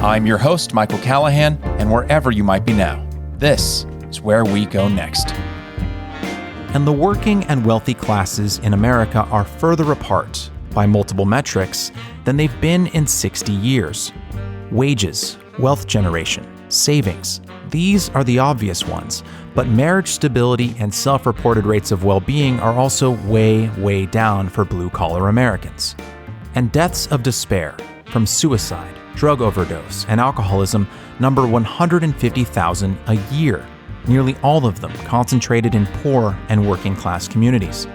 I'm your host, Michael Callahan, and wherever you might be now, this is where we go next. And the working and wealthy classes in America are further apart by multiple metrics than they've been in 60 years. Wages, wealth generation, savings, these are the obvious ones, but marriage stability and self-reported rates of well-being are also way down for blue-collar Americans. And deaths of despair from suicide, drug overdose, and alcoholism number 150,000 a year, nearly all of them concentrated in poor and working-class communities.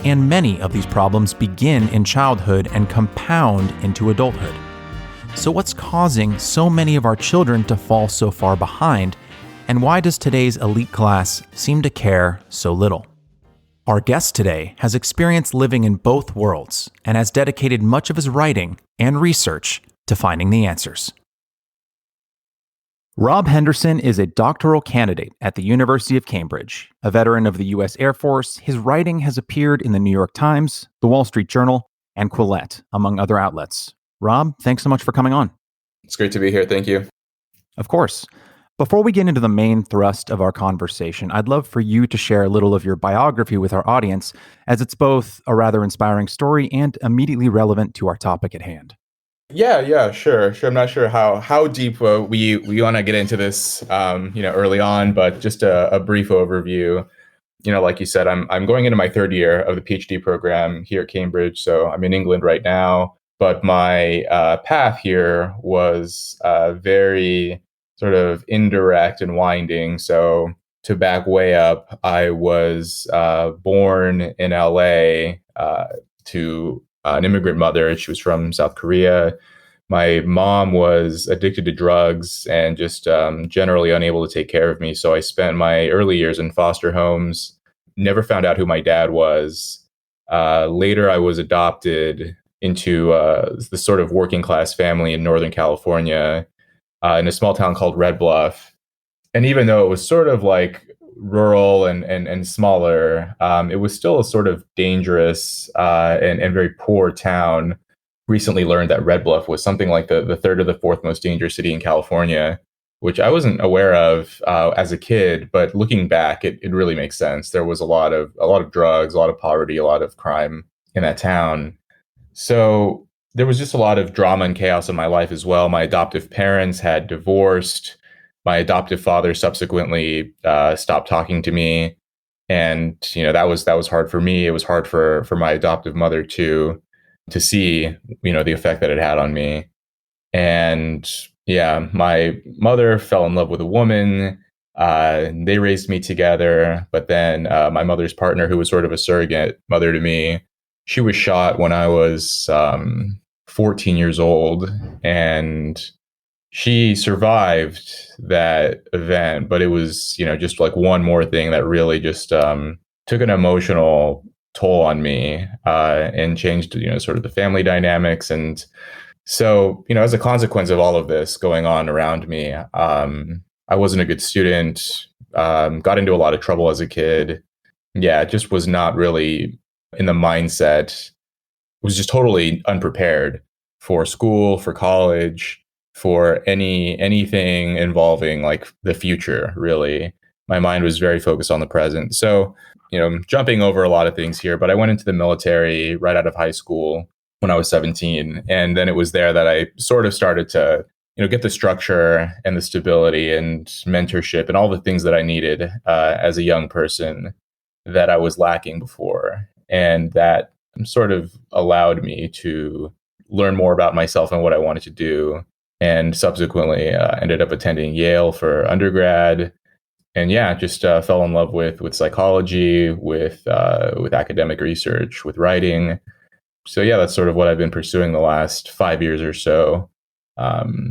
And many of these problems begin in childhood and compound into adulthood. So what's causing so many of our children to fall so far behind, and why does today's elite class seem to care so little? Our guest today has experience living in both worlds and has dedicated much of his writing and research to finding the answers. Rob Henderson is a doctoral candidate at the University of Cambridge. A veteran of the U.S. Air Force, his writing has appeared in the New York Times, the Wall Street Journal, and Quillette, among other outlets. Rob, thanks so much for coming on. It's great to be here. Thank you. Of course. Before we get into the main thrust of our conversation, I'd love for you to share a little of your biography with our audience, as it's both a rather inspiring story and immediately relevant to our topic at hand. Yeah, sure. I'm not sure how deep we want to get into this, early on, but just a brief overview. Like you said, I'm going into my third year of the PhD program here at Cambridge, so I'm in England right now. But my path here was very sort of indirect and winding. So to back way up, I was born in LA to an immigrant mother. She was from South Korea. My mom was addicted to drugs and just generally unable to take care of me. So I spent my early years in foster homes, never found out who my dad was. Later, I was adopted into this sort of working class family in Northern California in a small town called Red Bluff. And even though it was sort of like rural and smaller, it was still a sort of dangerous and very poor town. Recently learned that Red Bluff was something like the third or the fourth most dangerous city in California, which I wasn't aware of as a kid. But looking back, it really makes sense. There was a lot of drugs, a lot of poverty, a lot of crime in that town. So there was just a lot of drama and chaos in my life as well. My adoptive parents had divorced. My adoptive father subsequently stopped talking to me. And, that was hard for me. It was hard for my adoptive mother to see, the effect that it had on me. And yeah, my mother fell in love with a woman. They raised me together. But then my mother's partner, who was sort of a surrogate mother to me, she was shot when I was 14 years old, and she survived that event. But it was, just like one more thing that really just took an emotional toll on me and changed, sort of the family dynamics. And so, as a consequence of all of this going on around me, I wasn't a good student, got into a lot of trouble as a kid. Yeah, just was not really in the mindset, was just totally unprepared for school, for college, for anything involving like the future, really. My mind was very focused on the present. So, jumping over a lot of things here, but I went into the military right out of high school when I was 17. And then it was there that I sort of started to, get the structure and the stability and mentorship and all the things that I needed as a young person that I was lacking before. And that sort of allowed me to learn more about myself and what I wanted to do. And subsequently ended up attending Yale for undergrad. And yeah, just fell in love with psychology, with academic research, with writing. So yeah, that's sort of what I've been pursuing the last 5 years or so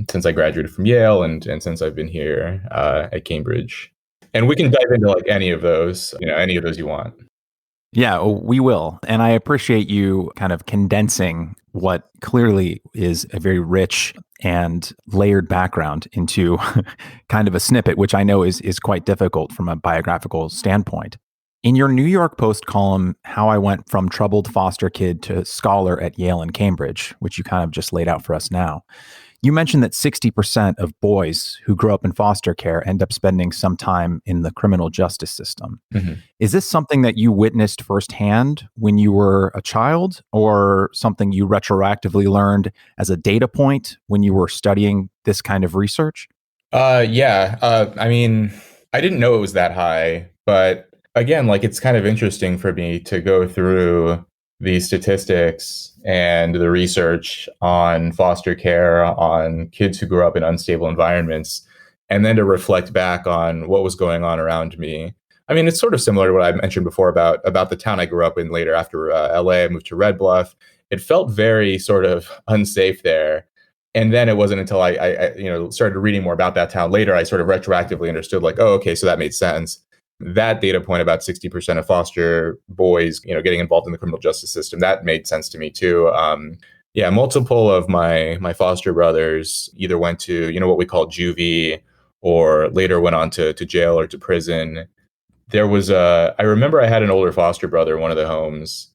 since I graduated from Yale and since I've been here at Cambridge. And we can dive into like any of those you want. Yeah, we will. And I appreciate you kind of condensing what clearly is a very rich and layered background into kind of a snippet, which I know is quite difficult from a biographical standpoint. In your New York Post column, How I Went from Troubled Foster Kid to Scholar at Yale and Cambridge, which you kind of just laid out for us now, you mentioned that 60% of boys who grow up in foster care end up spending some time in the criminal justice system. Mhm. Is this something that you witnessed firsthand when you were a child, or something you retroactively learned as a data point when you were studying this kind of research? Yeah. I mean, I didn't know it was that high, but again, like it's kind of interesting for me to go through these statistics and the research on foster care, on kids who grew up in unstable environments, and then to reflect back on what was going on around me. I mean, it's sort of similar to what I mentioned before about the town I grew up in later after LA. I moved to Red Bluff. It felt very sort of unsafe there. And then it wasn't until I started reading more about that town later, I sort of retroactively understood like, oh, okay, so that made sense. That data point about 60% of foster boys, getting involved in the criminal justice system, that made sense to me too. Yeah, multiple of my foster brothers either went to, what we call juvie, or later went on to jail or to prison. I remember I had an older foster brother in one of the homes,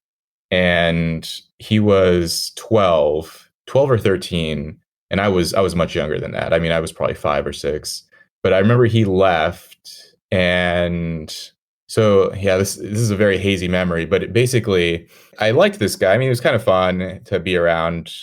and he was 12 or 13, and I was much younger than that. I mean, I was probably 5 or 6, but I remember he left. And so, yeah, this is a very hazy memory, but basically I liked this guy. I mean, it was kind of fun to be around.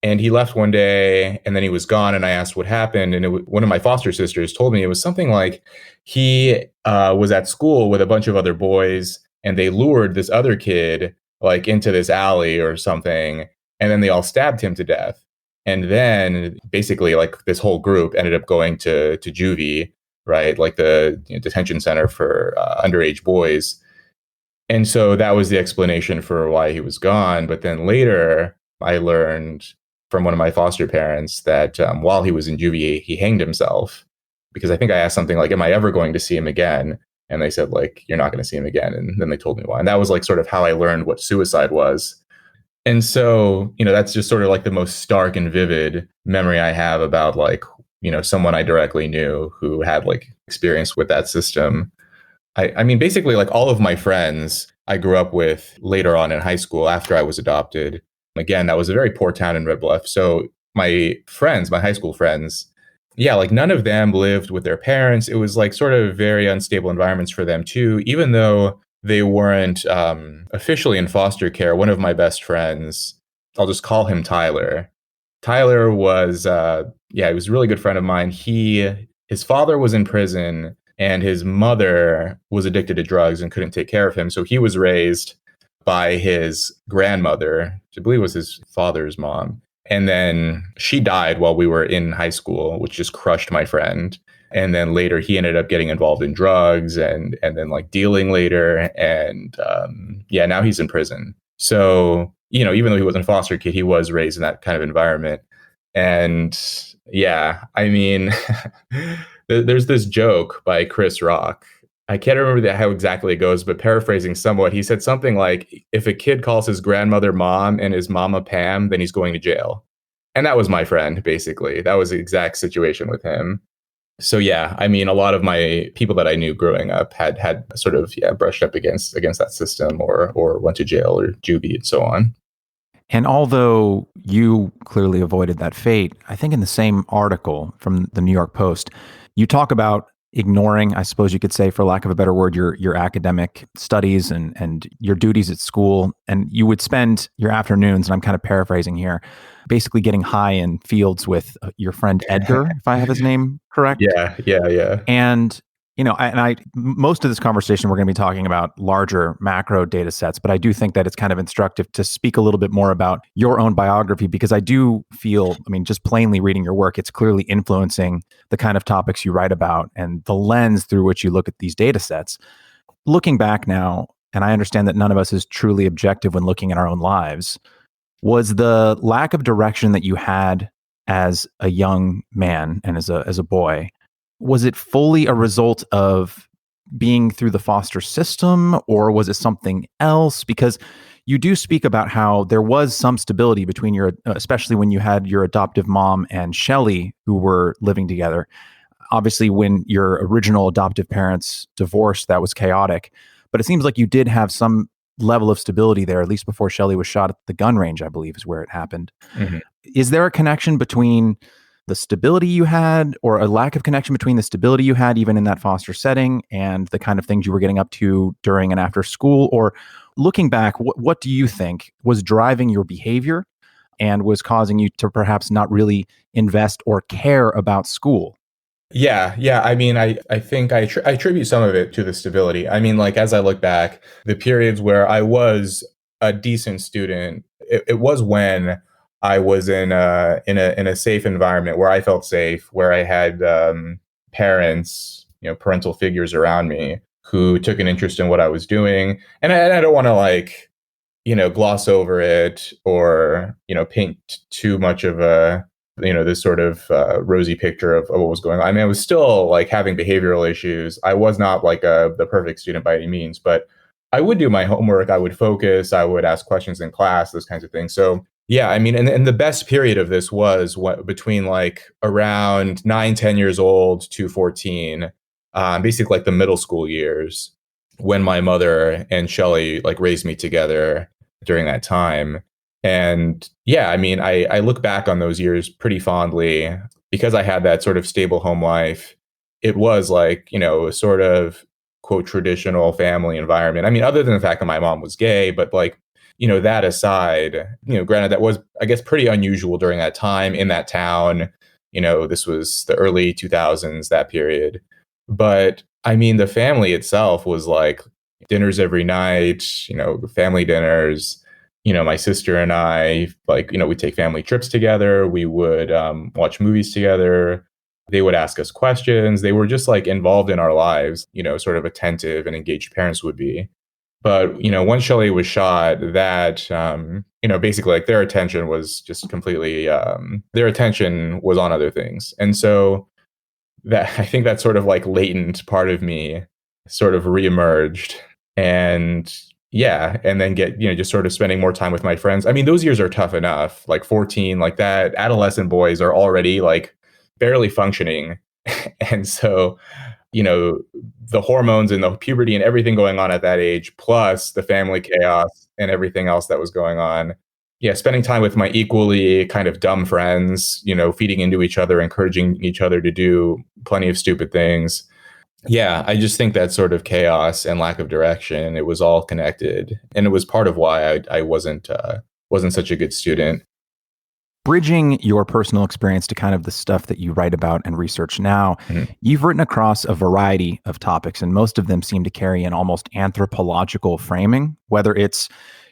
And he left one day, and then he was gone. And I asked what happened. And one of my foster sisters told me it was something like he was at school with a bunch of other boys, and they lured this other kid like into this alley or something. And then they all stabbed him to death. And then basically like this whole group ended up going to juvie, right? Like the detention center for underage boys. And so that was the explanation for why he was gone. But then later I learned from one of my foster parents that while he was in juvie, he hanged himself, because I think I asked something like, am I ever going to see him again? And they said like, you're not going to see him again. And then they told me why. And that was like sort of how I learned what suicide was. And so, that's just sort of like the most stark and vivid memory I have about like, someone I directly knew who had like experience with that system. I mean, basically like all of my friends I grew up with later on in high school after I was adopted. Again, that was a very poor town in Red Bluff. So my high school friends, yeah, like none of them lived with their parents. It was like sort of very unstable environments for them too, even though they weren't officially in foster care. One of my best friends, I'll just call him Tyler. Tyler was, he was a really good friend of mine. His father was in prison, and his mother was addicted to drugs and couldn't take care of him. So he was raised by his grandmother, which I believe was his father's mom. And then she died while we were in high school, which just crushed my friend. And then later he ended up getting involved in drugs and then like dealing later. And now he's in prison. So, even though he wasn't a foster kid, he was raised in that kind of environment. And yeah, I mean, there's this joke by Chris Rock. I can't remember how exactly it goes, but paraphrasing somewhat, he said something like, if a kid calls his grandmother mom and his mama Pam, then he's going to jail. And that was my friend, basically. That was the exact situation with him. So yeah, I mean, a lot of my people that I knew growing up had sort of brushed up against that system or went to jail or juvie and so on. And although you clearly avoided that fate, I think in the same article from the New York Post, you talk about ignoring, I suppose you could say, for lack of a better word, your academic studies and your duties at school. And you would spend your afternoons, and I'm kind of paraphrasing here, basically getting high in fields with your friend Edgar, if I have his name correct. Yeah. And most of this conversation, we're going to be talking about larger macro data sets, but I do think that it's kind of instructive to speak a little bit more about your own biography, because I do feel, just plainly reading your work, it's clearly influencing the kind of topics you write about and the lens through which you look at these data sets. Looking back now, and I understand that none of us is truly objective when looking at our own lives, was the lack of direction that you had as a young man and as a boy, was it fully a result of being through the foster system, or was it something else? Because you do speak about how there was some stability between especially when you had your adoptive mom and Shelley, who were living together. Obviously, when your original adoptive parents divorced, that was chaotic. But it seems like you did have some level of stability there, at least before Shelley was shot at the gun range, I believe is where it happened. Mhm. Is there a connection between the stability you had, or a lack of connection between the stability you had even in that foster setting and the kind of things you were getting up to during and after school? Or looking back, what do you think was driving your behavior and was causing you to perhaps not really invest or care about school? Yeah. I mean, I think I attribute some of it to the stability. I mean, like, as I look back, the periods where I was a decent student, it was when I was in a safe environment where I felt safe, where I had parents, parental figures around me who took an interest in what I was doing. And I don't want to, like, gloss over it or, paint too much of a, this sort of rosy picture of what was going on. I mean, I was still, like, having behavioral issues. I was not like the perfect student by any means, but I would do my homework. I would focus. I would ask questions in class, those kinds of things. So yeah, I mean, and the best period of this was between, like, around 9, 10 years old to 14, basically like the middle school years, when my mother and Shelley, like, raised me together during that time. And yeah, I mean, I look back on those years pretty fondly because I had that sort of stable home life. It was like, a sort of, quote, traditional family environment. I mean, other than the fact that my mom was gay, but, like, that aside, granted, that was, I guess, pretty unusual during that time in that town. This was the early 2000s, that period. But I mean, the family itself was like dinners every night, family dinners. My sister and I, like, we'd take family trips together. We would watch movies together. They would ask us questions. They were just, like, involved in our lives, sort of attentive and engaged parents would be. But, once Shelley was shot, that, basically, like, their attention was just completely, their attention was on other things. And so that, I think that sort of, like, latent part of me sort of reemerged. And yeah, and then just sort of spending more time with my friends. I mean, those years are tough enough, like 14, like that. Adolescent boys are already, like, barely functioning. And so, the hormones and the puberty and everything going on at that age, plus the family chaos and everything else that was going on. Yeah, spending time with my equally kind of dumb friends, feeding into each other, encouraging each other to do plenty of stupid things. Yeah, I just think that sort of chaos and lack of direction, it was all connected. And it was part of why I wasn't such a good student. Bridging your personal experience to kind of the stuff that you write about and research now, you've written across a variety of topics, and most of them seem to carry an almost anthropological framing, whether it's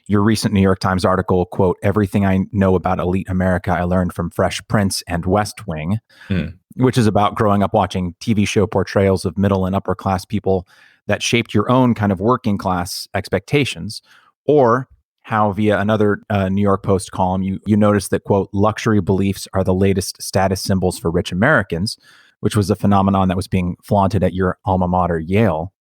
your recent New York Times article, quote, "Everything I Know About Elite America I Learned from Fresh Prince and West Wing," which is about growing up watching TV show portrayals of middle and upper class people that shaped your own kind of working class expectations, or how via another New York Post column, you noticed that, quote, "Luxury beliefs are the latest status symbols for rich Americans," which was a phenomenon that was being flaunted at your alma mater, Yale.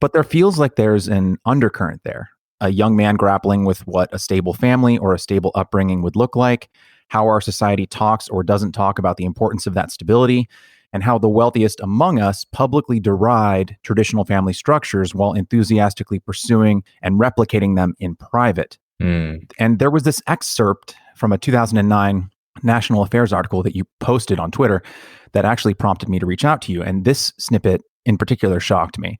But there feels like there's an undercurrent there, a young man grappling with what a stable family or a stable upbringing would look like, how our society talks or doesn't talk about the importance of that stability, and how the wealthiest among us publicly deride traditional family structures while enthusiastically pursuing and replicating them in private. And there was this excerpt from a 2009 National Affairs article that you posted on Twitter that actually prompted me to reach out to you. And this snippet in particular shocked me.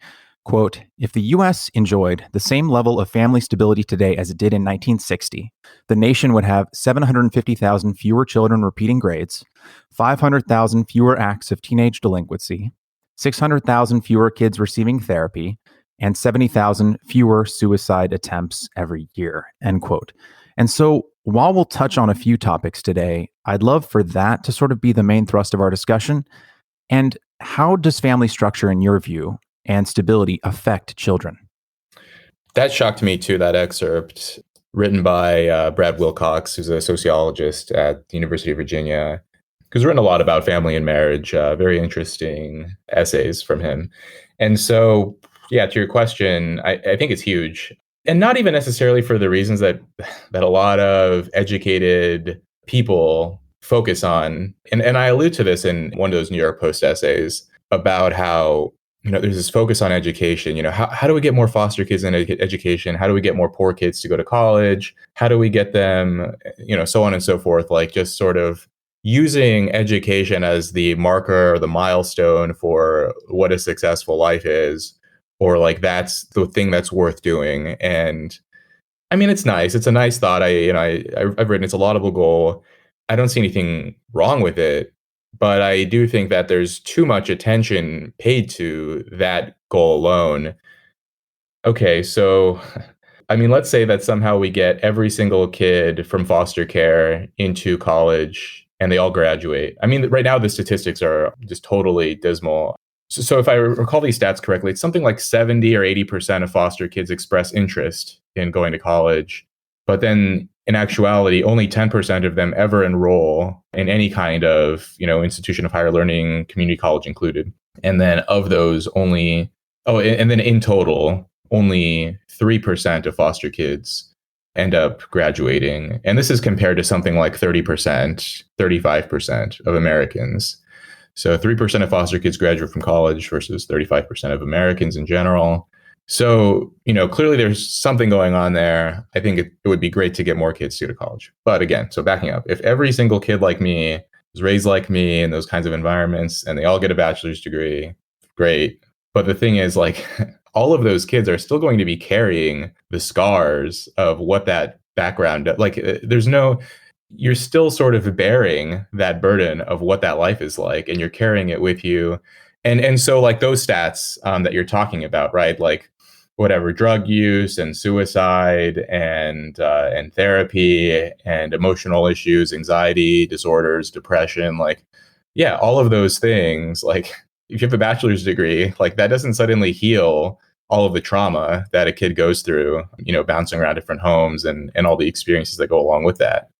Quote, "If the U.S. enjoyed the same level of family stability today as it did in 1960, the nation would have 750,000 fewer children repeating grades, 500,000 fewer acts of teenage delinquency, 600,000 fewer kids receiving therapy, and 70,000 fewer suicide attempts every year," end quote. And so while we'll touch on a few topics today, I'd love for that to sort of be the main thrust of our discussion. And how does family structure, in your view, and stability affect children? That shocked me too, that excerpt written by Brad Wilcox, who's a sociologist at the University of Virginia, who's written a lot about family and marriage, very interesting essays from him. And so, yeah, to your question, I think it's huge. And not even necessarily for the reasons that a lot of educated people focus on. And I allude to this in one of those New York Post essays about how there's this focus on education. How do we get more foster kids in education? How do we get more poor kids to go to college? How do we get them, so on and so forth, like just sort of using education as the marker or the milestone for what a successful life is, or like that's the thing that's worth doing. And I mean, it's nice. It's a nice thought. I've written it's a laudable goal. I don't see anything wrong with it, but I do think that there's too much attention paid to that goal alone. Okay, so I mean, let's say that somehow we get every single kid from foster care into college and they all graduate. I mean, right now the statistics are just totally dismal. So if I recall these stats correctly, it's something like 70 or 80% of foster kids express interest in going to college. But then in actuality, only 10% of them ever enroll in any kind of, institution of higher learning, community college included. And then of those and then in total, only 3% of foster kids end up graduating. And this is compared to something like 30%, 35% of Americans. So 3% of foster kids graduate from college versus 35% of Americans in general. So, clearly there's something going on there. I think it would be great to get more kids to go to college. But again, so backing up, if every single kid like me was raised like me in those kinds of environments and they all get a bachelor's degree, great. But the thing is, like, all of those kids are still going to be carrying the scars of what that background, like, you're still sort of bearing that burden of what that life is like, and you're carrying it with you. And so like those stats that you're talking about, right? Like whatever, drug use and suicide and therapy and emotional issues, anxiety disorders, depression, like, yeah, all of those things, like if you have a bachelor's degree, like that doesn't suddenly heal all of the trauma that a kid goes through, bouncing around different homes and all the experiences that go along with that.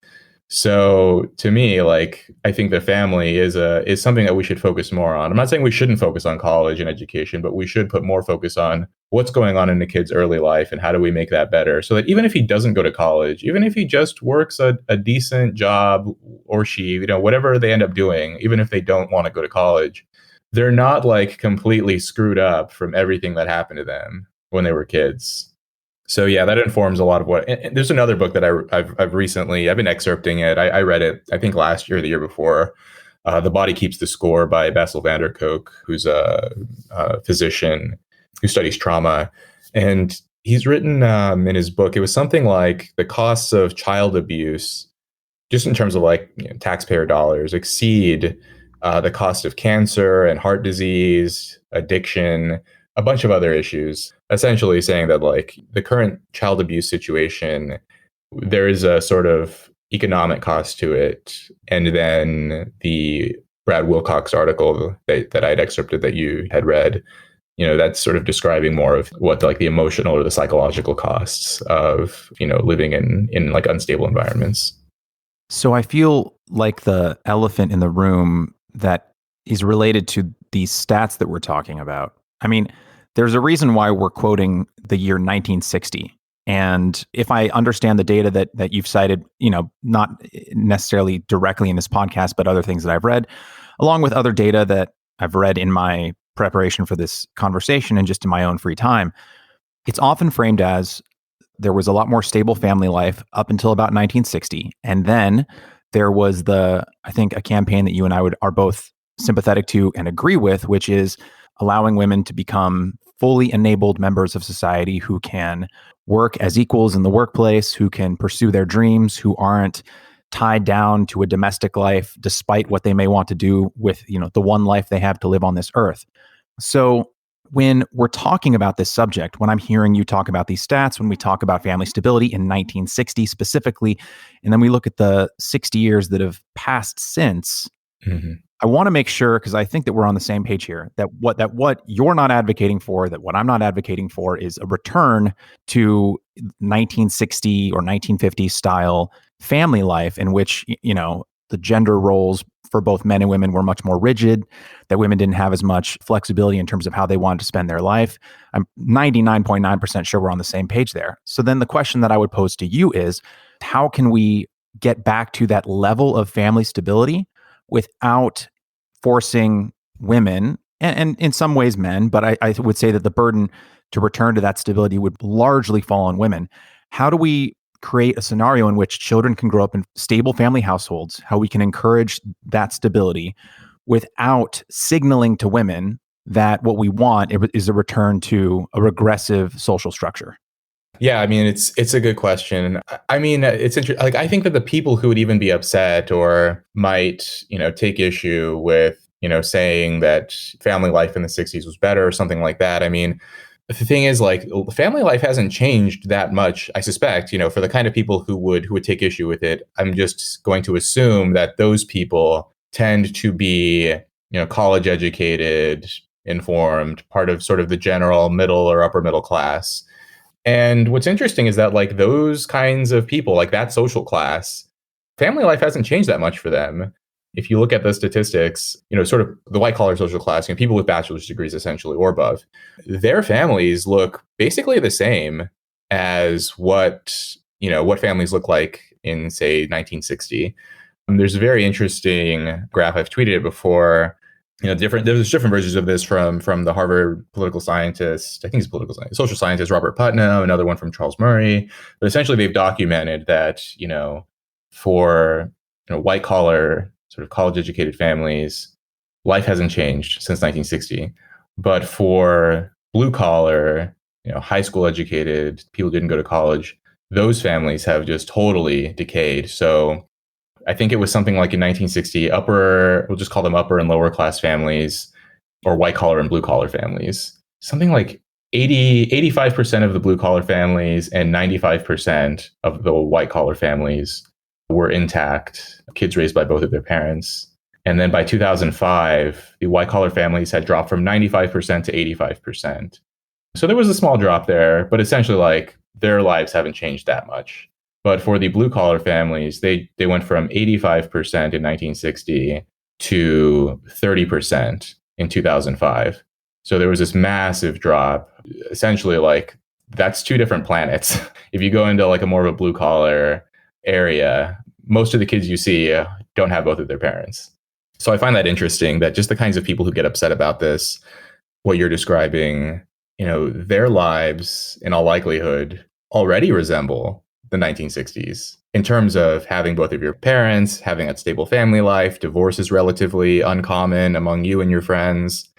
So to me, like, I think the family is something that we should focus more on. I'm not saying we shouldn't focus on college and education, but we should put more focus on what's going on in a kid's early life and how do we make that better, so that even if he doesn't go to college, even if he just works a decent job, or she, whatever they end up doing, even if they don't want to go to college, they're not like completely screwed up from everything that happened to them when they were kids. So yeah, that informs a lot of what. And there's another book that I've recently been excerpting it. I read it, I think last year or the year before. The Body Keeps the Score by Bessel van der Kolk, who's a physician who studies trauma, and he's written in his book, it was something like the costs of child abuse, just in terms of like taxpayer dollars, exceed the cost of cancer and heart disease, addiction, a bunch of other issues, essentially saying that like the current child abuse situation, there is a sort of economic cost to it. And then the Brad Wilcox article that I'd excerpted that you had read, that's sort of describing more of what like the emotional or the psychological costs of, living in like unstable environments. So I feel like the elephant in the room that is related to these stats that we're talking about. I mean, there's a reason why we're quoting the year 1960. And if I understand the data that you've cited, not necessarily directly in this podcast, but other things that I've read, along with other data that I've read in my preparation for this conversation and just in my own free time, it's often framed as there was a lot more stable family life up until about 1960. And then there was I think a campaign that you and I are both sympathetic to and agree with, which is allowing women to become fully enabled members of society who can work as equals in the workplace, who can pursue their dreams, who aren't tied down to a domestic life despite what they may want to do with, the one life they have to live on this earth. So when we're talking about this subject, when I'm hearing you talk about these stats, when we talk about family stability in 1960 specifically, and then we look at the 60 years that have passed since, mm-hmm. I want to make sure, because I think that we're on the same page here, that what you're not advocating for, that what I'm not advocating for is a return to 1960 or 1950 style family life in which, the gender roles for both men and women were much more rigid, that women didn't have as much flexibility in terms of how they wanted to spend their life. I'm 99.9% sure we're on the same page there. So then the question that I would pose to you is, how can we get back to that level of family stability without forcing women and in some ways men, but I would say that the burden to return to that stability would largely fall on women. How do we create a scenario in which children can grow up in stable family households, how we can encourage that stability without signaling to women that what we want is a return to a regressive social structure? Yeah, I mean, it's a good question. I mean, it's interesting. Like, I think that the people who would even be upset or might, take issue with, saying that family life in the 60s was better or something like that. I mean, the thing is, like, family life hasn't changed that much, I suspect, for the kind of people who would take issue with it. I'm just going to assume that those people tend to be, college educated, informed, part of sort of the general middle or upper middle class. And what's interesting is that, like, those kinds of people, like that social class, family life hasn't changed that much for them. If you look at the statistics, sort of the white collar social class, people with bachelor's degrees essentially or above, their families look basically the same as what families look like in, say, 1960. There's a very interesting graph. I've tweeted it before. There's different versions of this from the Harvard political scientist, I think he's political scientist, social scientist Robert Putnam, another one from Charles Murray. But essentially, they've documented that for white collar sort of college educated families, life hasn't changed since 1960. But for blue collar, high school educated people who didn't go to college, those families have just totally decayed. So I think it was something like in 1960, we'll just call them upper and lower class families, or white collar and blue collar families. Something like 85% of the blue collar families and 95% of the white collar families were intact, kids raised by both of their parents. And then by 2005, the white collar families had dropped from 95% to 85%. So there was a small drop there, but essentially, like, their lives haven't changed that much. But for the blue collar families, they went from 85% in 1960 to 30% in 2005. So there was this massive drop. Essentially, like, that's two different planets. If you go into like a more of a blue collar area, most of the kids you see don't have both of their parents. So I find that interesting, that just the kinds of people who get upset about this, what you're describing, their lives in all likelihood already resemble the 1960s in terms of having both of your parents, having a stable family life. Divorce is relatively uncommon among you and your friends.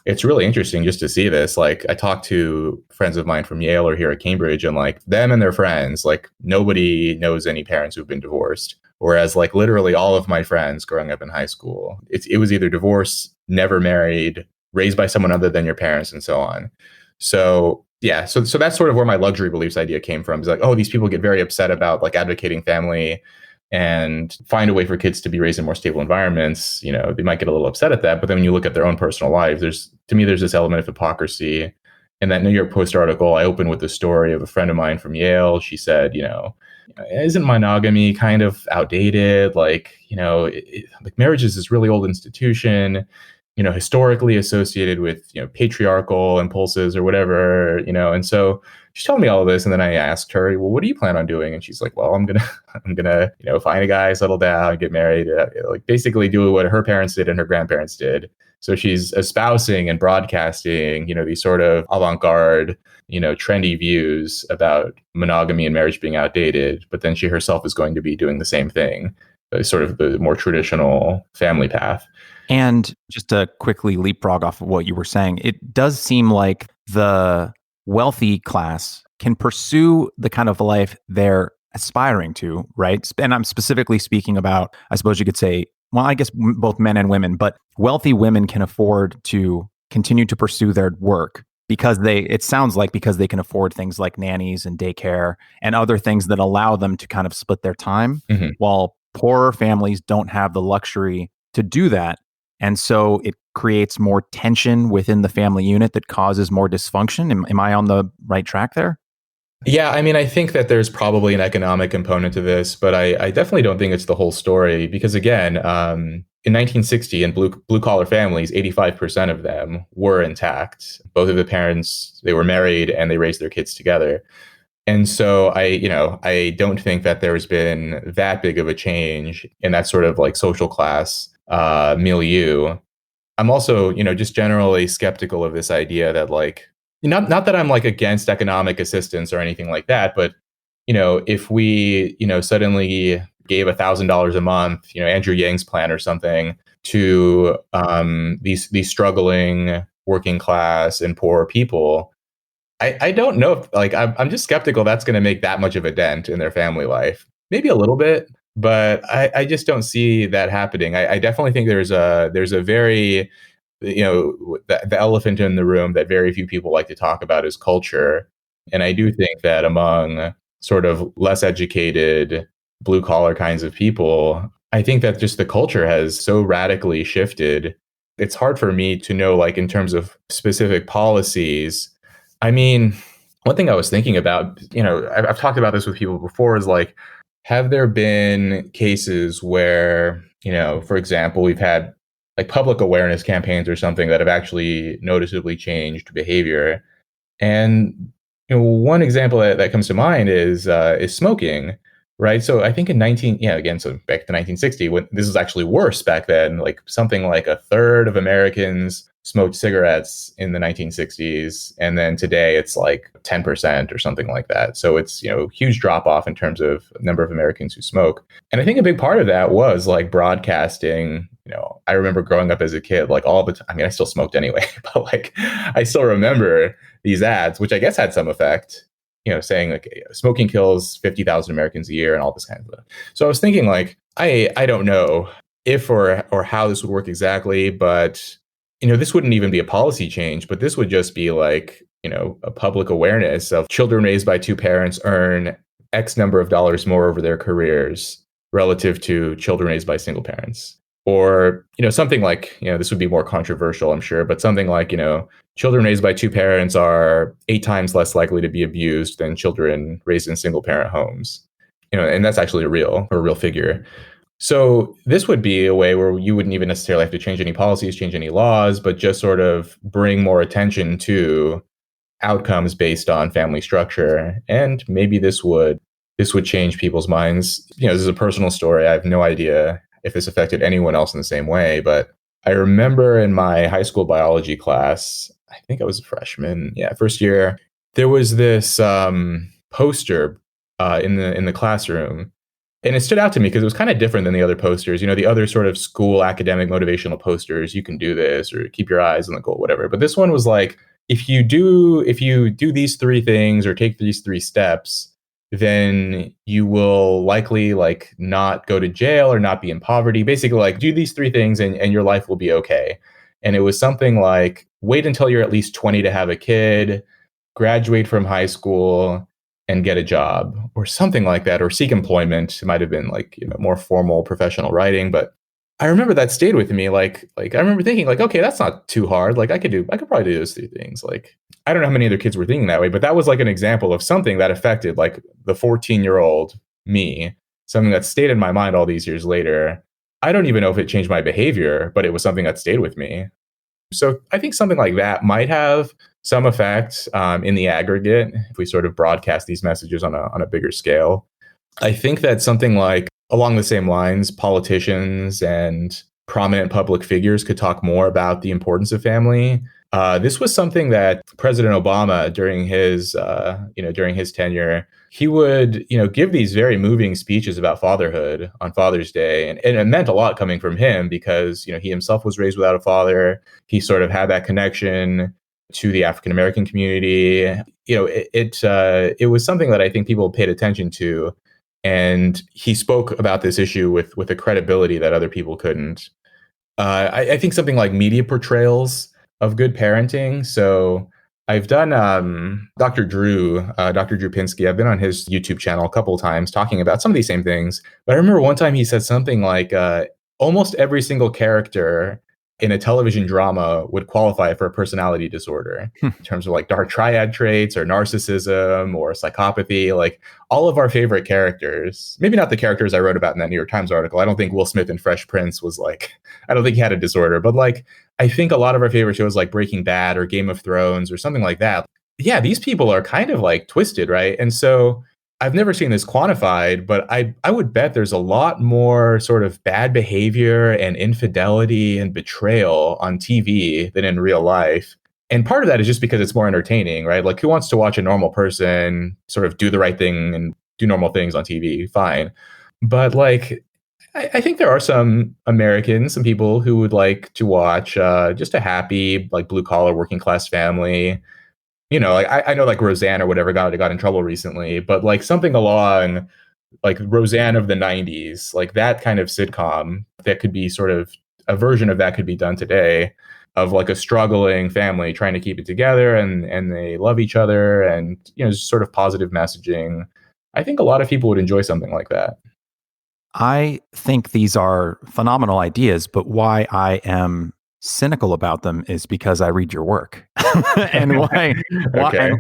It's really interesting just to see this. Like, I talked to friends of mine from Yale or here at Cambridge, and like them and their friends, like, nobody knows any parents who've been divorced. Whereas, like, literally all of my friends growing up in high school, it was either divorce, never married, raised by someone other than your parents, and so on. So yeah, so that's sort of where my luxury beliefs idea came from. Is like, oh, these people get very upset about like advocating family and find a way for kids to be raised in more stable environments. They might get a little upset at that, but then when you look at their own personal lives, there's this element of hypocrisy. In that New York Post article, I opened with the story of a friend of mine from Yale. She said, isn't monogamy kind of outdated? Like, like marriage is this really old institution, historically associated with, patriarchal impulses or whatever, and so she told me all of this. And then I asked her, well, what do you plan on doing? And she's like, well, I'm gonna, find a guy, settle down, get married, like basically do what her parents did and her grandparents did. So she's espousing and broadcasting, these sort of avant-garde, trendy views about monogamy and marriage being outdated. But then she herself is going to be doing the same thing, sort of the more traditional family path. And just to quickly leapfrog off of what you were saying, it does seem like the wealthy class can pursue the kind of life they're aspiring to, right? And I'm specifically speaking about, I suppose you could say, well, I guess both men and women, but wealthy women can afford to continue to pursue their work because it sounds like because they can afford things like nannies and daycare and other things that allow them to kind of split their time, while poorer families don't have the luxury to do that. And so it creates more tension within the family unit that causes more dysfunction. Am I on the right track there? Yeah, I mean, I think that there's probably an economic component to this, but I definitely don't think it's the whole story. Because again, in 1960, in blue collar families, 85% of them were intact. Both of the parents, they were married and they raised their kids together. And so I don't think that there's been that big of a change in that sort of like social class milieu I'm also, just generally skeptical of this idea that like, not that I'm like against economic assistance or anything like that, but if we, suddenly gave $1,000 a month, Andrew Yang's plan or something to these struggling working class and poor people, I don't know if like I'm just skeptical that's going to make that much of a dent in their family life. Maybe a little bit, but I just don't see that happening. I definitely think there's a very the elephant in the room that very few people like to talk about is culture. And I do think that among sort of less educated, blue collar kinds of people, I think that just the culture has so radically shifted. It's hard for me to know, like, in terms of specific policies. I mean, one thing I was thinking about, I've talked about this with people before, is like, have there been cases where, for example, we've had like public awareness campaigns or something that have actually noticeably changed behavior? And one example that comes to mind is smoking, right? So I think so back to 1960, when this was actually worse back then, like something like a third of Americans smoked cigarettes in the 1960s, and then today it's like 10% or something like that. So it's huge drop off in terms of number of Americans who smoke. And I think a big part of that was like broadcasting. I remember growing up as a kid, like all the time. I mean, I still smoked anyway, but like I still remember these ads, which I guess had some effect, saying like smoking kills 50,000 Americans a year and all this kind of stuff. So I was thinking like, I don't know if or how this would work exactly, but this wouldn't even be a policy change, but this would just be like, a public awareness of children raised by two parents earn X number of dollars more over their careers relative to children raised by single parents. Or, something like, this would be more controversial, I'm sure, but something like, children raised by two parents are 8 times less likely to be abused than children raised in single parent homes. And that's actually a real figure. So this would be a way where you wouldn't even necessarily have to change any policies, change any laws, but just sort of bring more attention to outcomes based on family structure. And maybe this would change people's minds. This is a personal story. I have no idea if this affected anyone else in the same way, but I remember in my high school biology class, I think I was a freshman, first year, there was this poster in the classroom. And it stood out to me because it was kind of different than the other posters. The other sort of school academic motivational posters, you can do this or keep your eyes on the goal, whatever. But this one was like, if you do these 3 things or take these 3 steps, then you will likely like not go to jail or not be in poverty. Basically, like do these 3 things and your life will be okay. And it was something like wait until you're at least 20 to have a kid, graduate from high school, and get a job or something like that, or seek employment. It might have been like more formal professional writing, but I remember that stayed with me. Like I remember thinking like, okay, that's not too hard. Like I could probably do those 3 things. Like I don't know how many other kids were thinking that way, but that was like an example of something that affected like the 14-year-old me, something that stayed in my mind all these years later. I don't even know if it changed my behavior, but it was something that stayed with me. So I think something like that might have some effect in the aggregate if we sort of broadcast these messages on a bigger scale. I think that something like along the same lines, politicians and prominent public figures could talk more about the importance of family. This was something that President Obama during his tenure, he would give these very moving speeches about fatherhood on Father's Day, and it meant a lot coming from him because he himself was raised without a father. He sort of had that connection to the African American community. It was something that I think people paid attention to, and he spoke about this issue with a credibility that other people couldn't. I think something like media portrayals of good parenting. So I've done Dr. Drew Pinsky. I've been on his YouTube channel a couple of times talking about some of these same things. But I remember one time he said something like almost every single character in a television drama would qualify for a personality disorder in terms of like dark triad traits or narcissism or psychopathy. Like all of our favorite characters, maybe not the characters I wrote about in that New York Times article. I don't think Will Smith in Fresh Prince was like, I don't think he had a disorder, but like, I think a lot of our favorite shows like Breaking Bad or Game of Thrones or something like that. Yeah, these people are kind of like twisted, right? And so I've never seen this quantified, but I would bet there's a lot more sort of bad behavior and infidelity and betrayal on TV than in real life. And part of that is just because it's more entertaining, right? Like, who wants to watch a normal person sort of do the right thing and do normal things on TV? Fine. But like, I think there are some Americans, some people who would like to watch just a happy, like, blue collar working class family. Like I know like Roseanne or whatever got in trouble recently, but like something along like Roseanne of the 90s, like that kind of sitcom that could be sort of a version of that could be done today, of like a struggling family trying to keep it together, and they love each other, and just sort of positive messaging. I think a lot of people would enjoy something like that. I think these are phenomenal ideas, but why I am cynical about them is because I read your work. and Okay.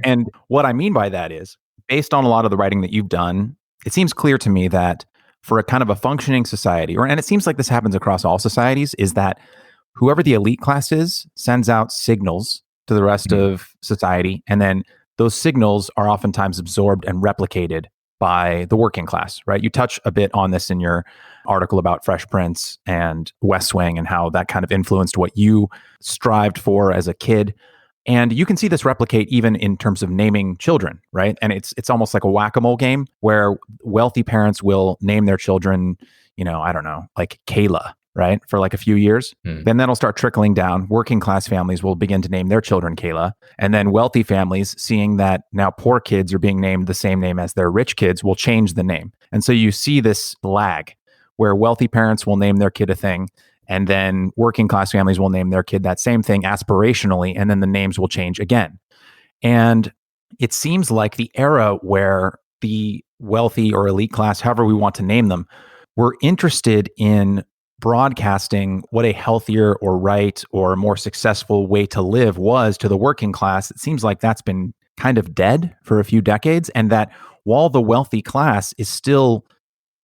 and what I mean by that is, based on a lot of the writing that you've done, it seems clear to me that for a kind of a functioning society, and it seems like this happens across all societies, is that whoever the elite class is sends out signals to the rest of society, and then those signals are oftentimes absorbed and replicated by the working class, right? You touch a bit on this in your article about Fresh Prince and West Wing and how that kind of influenced what you strived for as a kid. And you can see this replicate even in terms of naming children, right? And it's almost like a whack-a-mole game where wealthy parents will name their children, I don't know, like Kayla, right? For like a few years. Then that'll start trickling down. Working class families will begin to name their children Kayla. And then wealthy families, seeing that now poor kids are being named the same name as their rich kids, will change the name. And so you see this lag where wealthy parents will name their kid a thing, and then working class families will name their kid that same thing aspirationally, and then the names will change again. And it seems like the era where the wealthy or elite class, however we want to name them, were interested in broadcasting what a healthier or right or more successful way to live was to the working class. It seems like that's been kind of dead for a few decades, and that while the wealthy class is still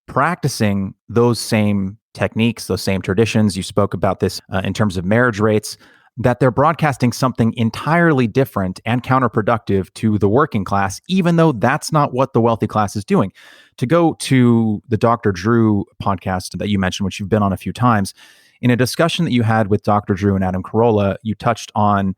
practicing those same techniques, those same traditions, you spoke about this in terms of marriage rates, that they're broadcasting something entirely different and counterproductive to the working class, even though that's not what the wealthy class is doing. To go to the Dr. Drew podcast that you mentioned, which you've been on a few times, in a discussion that you had with Dr. Drew and Adam Carolla, you touched on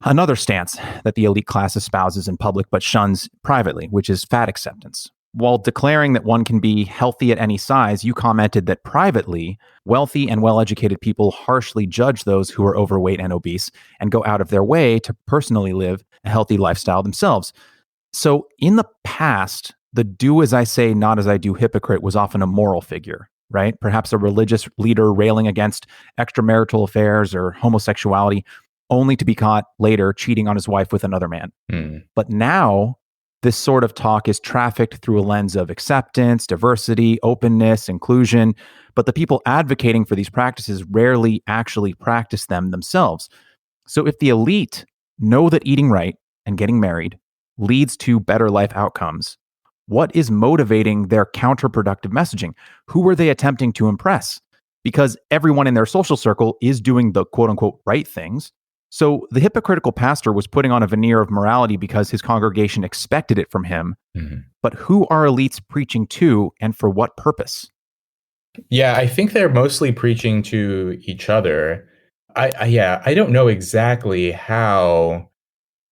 another stance that the elite class espouses in public but shuns privately, which is fat acceptance. While declaring that one can be healthy at any size, you commented that privately, wealthy and well-educated people harshly judge those who are overweight and obese and go out of their way to personally live a healthy lifestyle themselves. So in the past, the do as I say, not as I do hypocrite was often a moral figure, right? Perhaps a religious leader railing against extramarital affairs or homosexuality, only to be caught later cheating on his wife with another man. But now, this sort of talk is trafficked through a lens of acceptance, diversity, openness, inclusion, but the people advocating for these practices rarely actually practice them themselves. So if the elite know that eating right and getting married leads to better life outcomes, what is motivating their counterproductive messaging? Who are they attempting to impress? Because everyone in their social circle is doing the quote unquote right things. So the hypocritical pastor was putting on a veneer of morality because his congregation expected it from him. But who are elites preaching to, and for what purpose? Yeah, I think they're mostly preaching to each other. I don't know exactly how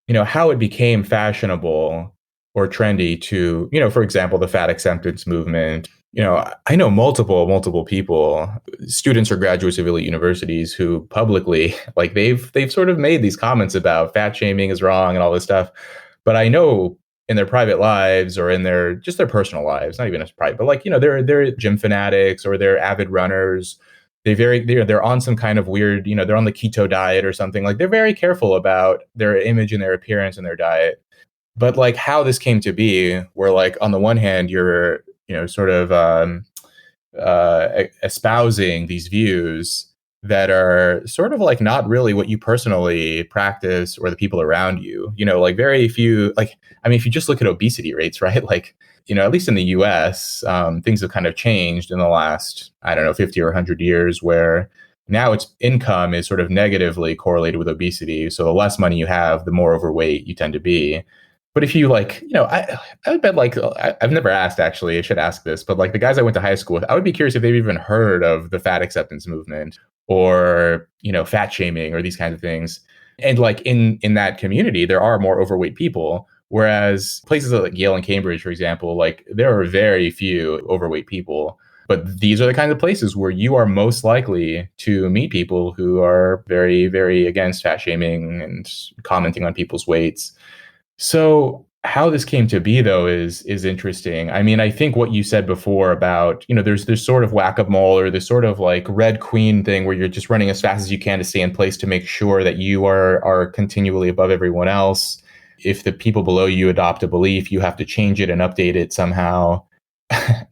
it became fashionable or trendy to, for example, the fat acceptance movement. I know multiple people, students or graduates of elite universities, who publicly, like, they've sort of made these comments about fat shaming is wrong and all this stuff. But I know in their private lives or in their personal lives, not even as private, but like, they're gym fanatics or they're avid runners. They're on some kind of weird, they're on the keto diet or something. Like, they're very careful about their image and their appearance and their diet. But like, how this came to be, where like on the one hand you're sort of espousing these views that are sort of like not really what you personally practice or the people around you. Like, very few, like, I mean, if you just look at obesity rates, right? Like, at least in the US, things have kind of changed in the last, I don't know, 50 or 100 years, where now it's income is sort of negatively correlated with obesity. So the less money you have, the more overweight you tend to be. But if you like, I would bet like, I've never asked actually, I should ask this, but like the guys I went to high school with, I would be curious if they've even heard of the fat acceptance movement or, fat shaming or these kinds of things. And like in that community, there are more overweight people. Whereas places like Yale and Cambridge, for example, like there are very few overweight people. But these are the kinds of places where you are most likely to meet people who are very, very against fat shaming and commenting on people's weights. So how this came to be, though, is interesting. I mean, I think what you said before about, there's this sort of whack-a-mole or this sort of like Red Queen thing where you're just running as fast as you can to stay in place to make sure that you are continually above everyone else. If the people below you adopt a belief, you have to change it and update it somehow.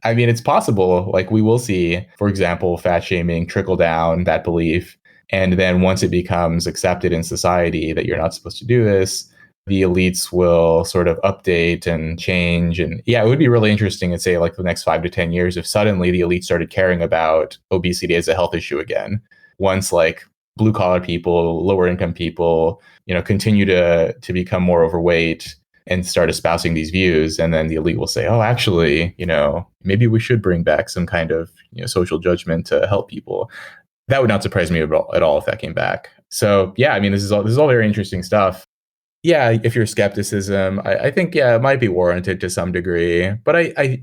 I mean, it's possible. Like we will see, for example, fat shaming trickle down that belief. And then once it becomes accepted in society that you're not supposed to do this, the elites will sort of update and change. And yeah, it would be really interesting in say like the next 5 to 10 years if suddenly the elite started caring about obesity as a health issue again. Once like blue collar people, lower income people, continue to become more overweight and start espousing these views. And then the elite will say, oh, actually, maybe we should bring back some kind of social judgment to help people. That would not surprise me at all if that came back. So yeah, I mean, this is all very interesting stuff. Yeah, if your skepticism, I think, yeah, it might be warranted to some degree. But I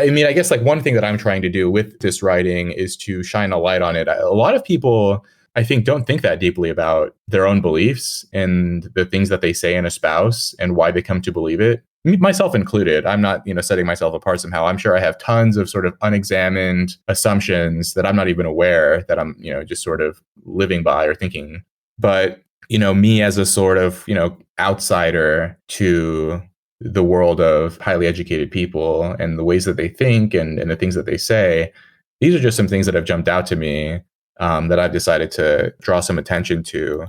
mean, I guess like one thing that I'm trying to do with this writing is to shine a light on it. A lot of people, I think, don't think that deeply about their own beliefs and the things that they say and espouse and why they come to believe it. Myself included. I'm not, setting myself apart somehow. I'm sure I have tons of sort of unexamined assumptions that I'm not even aware that I'm, just sort of living by or thinking. But me as a sort of, outsider to the world of highly educated people and the ways that they think and the things that they say, these are just some things that have jumped out to me that I've decided to draw some attention to.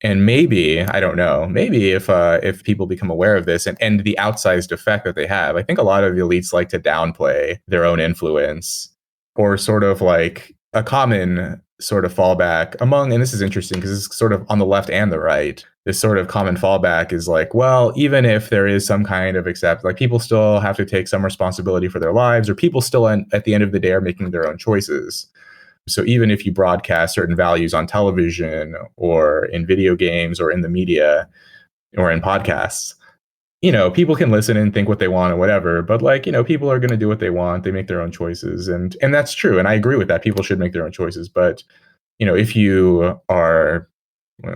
And maybe, I don't know, maybe if people become aware of this and the outsized effect that they have, I think a lot of the elites like to downplay their own influence or sort of like a common sort of fallback among, and this is interesting because it's sort of on the left and the right, this sort of common fallback is like, well, even if there is some kind of like people still have to take some responsibility for their lives, or people still at the end of the day are making their own choices. So even if you broadcast certain values on television or in video games or in the media or in podcasts, people can listen and think what they want or whatever, but like, people are going to do what they want. They make their own choices. And that's true. And I agree with that. People should make their own choices. But, if you are,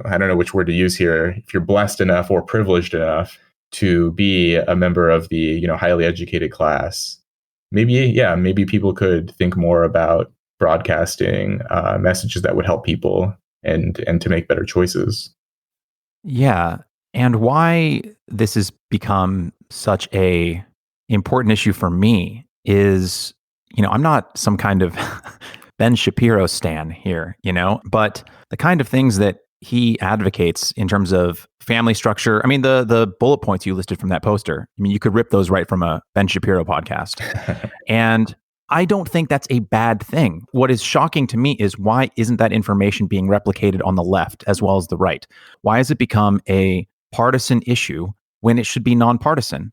I don't know which word to use here, if you're blessed enough or privileged enough to be a member of the, highly educated class, maybe people could think more about broadcasting messages that would help people and to make better choices. Yeah. And why this has become such a important issue for me is, I'm not some kind of Ben Shapiro stan here, but the kind of things that he advocates in terms of family structure. I mean, the bullet points you listed from that poster, I mean, you could rip those right from a Ben Shapiro podcast. And I don't think that's a bad thing. What is shocking to me is why isn't that information being replicated on the left as well as the right? Why has it become a partisan issue when it should be nonpartisan?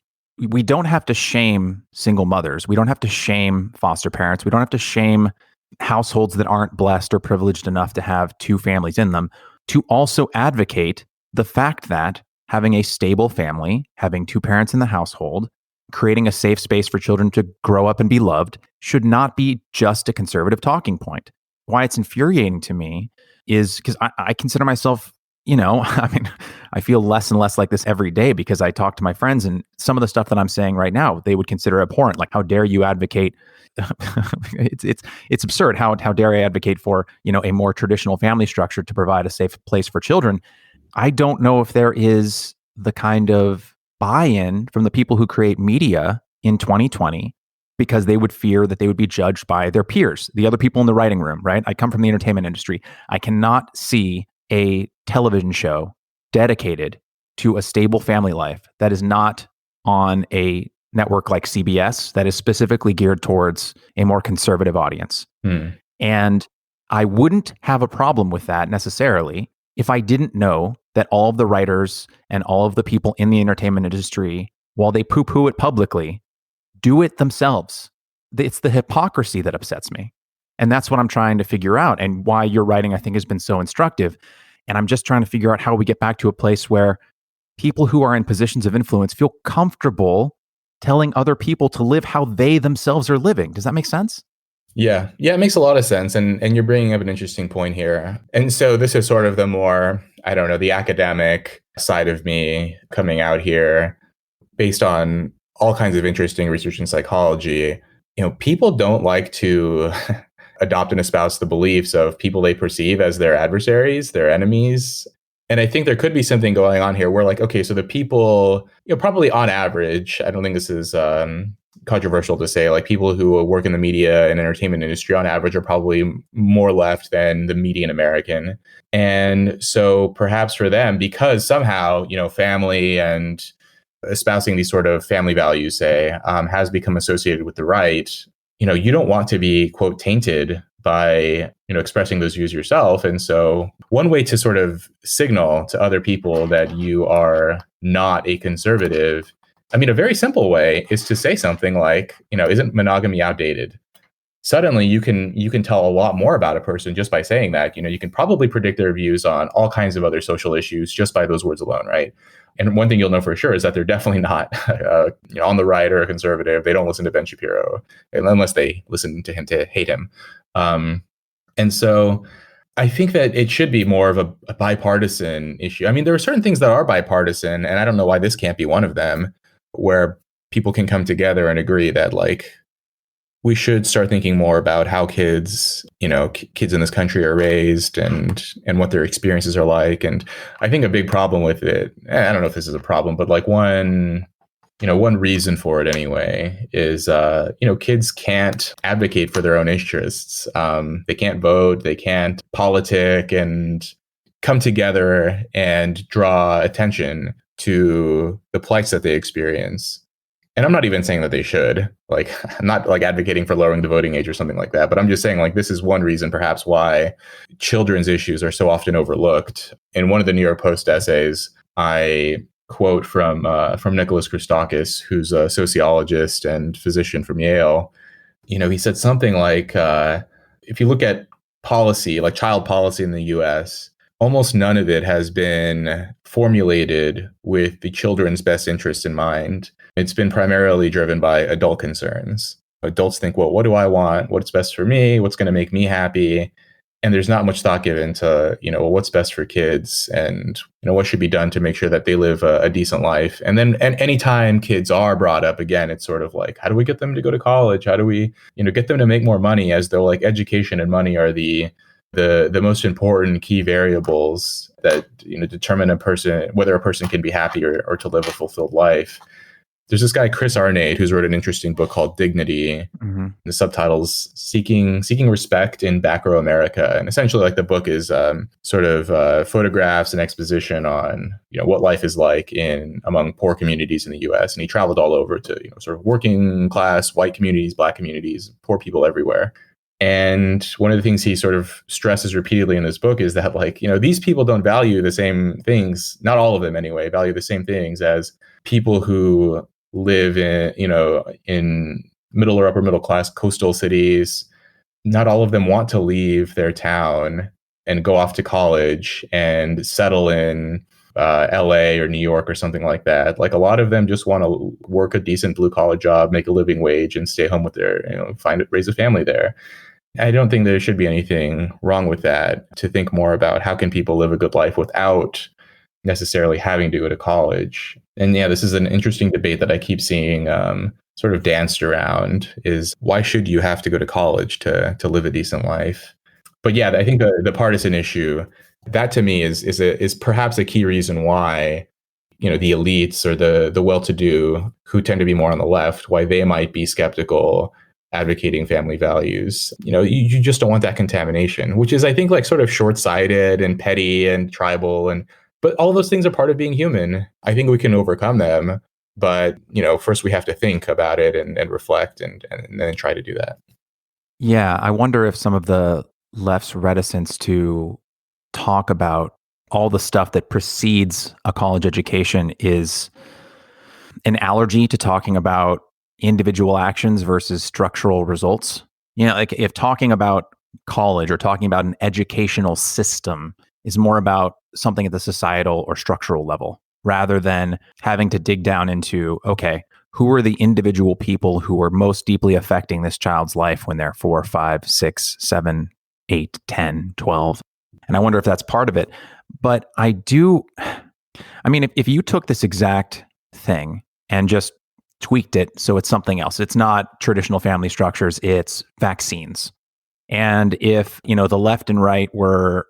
We don't have to shame single mothers. We don't have to shame foster parents. We don't have to shame households that aren't blessed or privileged enough to have two families in them, to also advocate the fact that having a stable family, having two parents in the household, creating a safe space for children to grow up and be loved should not be just a conservative talking point. Why it's infuriating to me is because I consider myself, I feel less and less like this every day because I talk to my friends and some of the stuff that I'm saying right now, they would consider abhorrent. Like, how dare you advocate? It's absurd. How dare I advocate for, a more traditional family structure to provide a safe place for children? I don't know if there is the kind of buy-in from the people who create media in 2020 because they would fear that they would be judged by their peers, the other people in the writing room, right? I come from the entertainment industry. I cannot see a television show dedicated to a stable family life that is not on a network like CBS that is specifically geared towards a more conservative audience. And I wouldn't have a problem with that necessarily if I didn't know that all of the writers and all of the people in the entertainment industry while they poo-poo it publicly, do it themselves. It's the hypocrisy that upsets me. And that's what I'm trying to figure out, and why your writing, I think, has been so instructive. And I'm just trying to figure out how we get back to a place where people who are in positions of influence feel comfortable telling other people to live how they themselves are living. Does that make sense? Yeah. Yeah, it makes a lot of sense. And you're bringing up an interesting point here. And so this is sort of the more, I don't know, the academic side of me coming out here based on all kinds of interesting research in psychology. People don't like to adopt and espouse the beliefs of people they perceive as their adversaries, their enemies. And I think there could be something going on here where, like, okay, so the people, probably on average, I don't think this is controversial to say, like, people who work in the media and entertainment industry on average are probably more left than the median American. And so perhaps for them, because somehow, family and espousing these sort of family values, say, has become associated with the right, you don't want to be, quote, tainted by, expressing those views yourself. And so one way to sort of signal to other people that you are not a conservative, a very simple way is to say something like, isn't monogamy outdated? Suddenly you can tell a lot more about a person just by saying that. You can probably predict their views on all kinds of other social issues just by those words alone, right? And one thing you'll know for sure is that they're definitely not on the right or a conservative. They don't listen to Ben Shapiro unless they listen to him to hate him. And so I think that it should be more of a bipartisan issue. There are certain things that are bipartisan, and I don't know why this can't be one of them, where people can come together and agree that, like, we should start thinking more about how kids in this country are raised and what their experiences are like. And I think a big problem with it, I don't know if this is a problem, but like one reason for it anyway is, kids can't advocate for their own interests. They can't vote, they can't politic and come together and draw attention to the plights that they experience. And I'm not even saying that they should, like, I'm not like advocating for lowering the voting age or something like that, but I'm just saying, like, this is one reason perhaps why children's issues are so often overlooked. In one of the New York Post essays, I quote from Nicholas Christakis, who's a sociologist and physician from Yale. He said something like, if you look at policy, like child policy in the US, almost none of it has been formulated with the children's best interest in mind. It's been primarily driven by adult concerns. Adults think, well, what do I want? What's best for me? What's going to make me happy? And there's not much thought given to, what's best for kids and, what should be done to make sure that they live a decent life. And then anytime kids are brought up, again, it's sort of like, how do we get them to go to college? How do we, get them to make more money, as though like education and money are the most important key variables that, determine whether a person can be happy or to live a fulfilled life. There's this guy, Chris Arnade, who's wrote an interesting book called Dignity. Mm-hmm. The subtitle's Seeking Respect in Back Row America. And essentially, like, the book is sort of photographs and exposition on, what life is like among poor communities in the US. And he traveled all over to, sort of working class, white communities, Black communities, poor people everywhere. And one of the things he sort of stresses repeatedly in this book is that, like, these people don't value the same things, not all of them anyway, value the same things as people who live in middle or upper middle class coastal cities. Not all of them want to leave their town and go off to college and settle in LA or New York or something like that. Like, a lot of them just want to work a decent blue collar job, make a living wage, and stay home with their, raise a family there. I don't think there should be anything wrong with that, to think more about how can people live a good life without necessarily having to go to college. And yeah, this is an interesting debate that I keep seeing sort of danced around, is why should you have to go to college to live a decent life? But yeah, I think the partisan issue, that to me is perhaps a key reason why, the elites or the well-to-do, who tend to be more on the left, why they might be skeptical advocating family values. You just don't want that contamination, which is, I think, like, sort of short-sighted and petty and tribal, but all of those things are part of being human. I think we can overcome them, but first we have to think about it and reflect and then try to do that. Yeah, I wonder if some of the left's reticence to talk about all the stuff that precedes a college education is an allergy to talking about individual actions versus structural results. Like if talking about college or talking about an educational system is more about something at the societal or structural level, rather than having to dig down into, okay, who are the individual people who are most deeply affecting this child's life when they're 4, 5, 6, 7, 8, 10, 12. And I wonder if that's part of it. But if you took this exact thing and just tweaked it so it's something else, it's not traditional family structures, it's vaccines. And if, the left and right were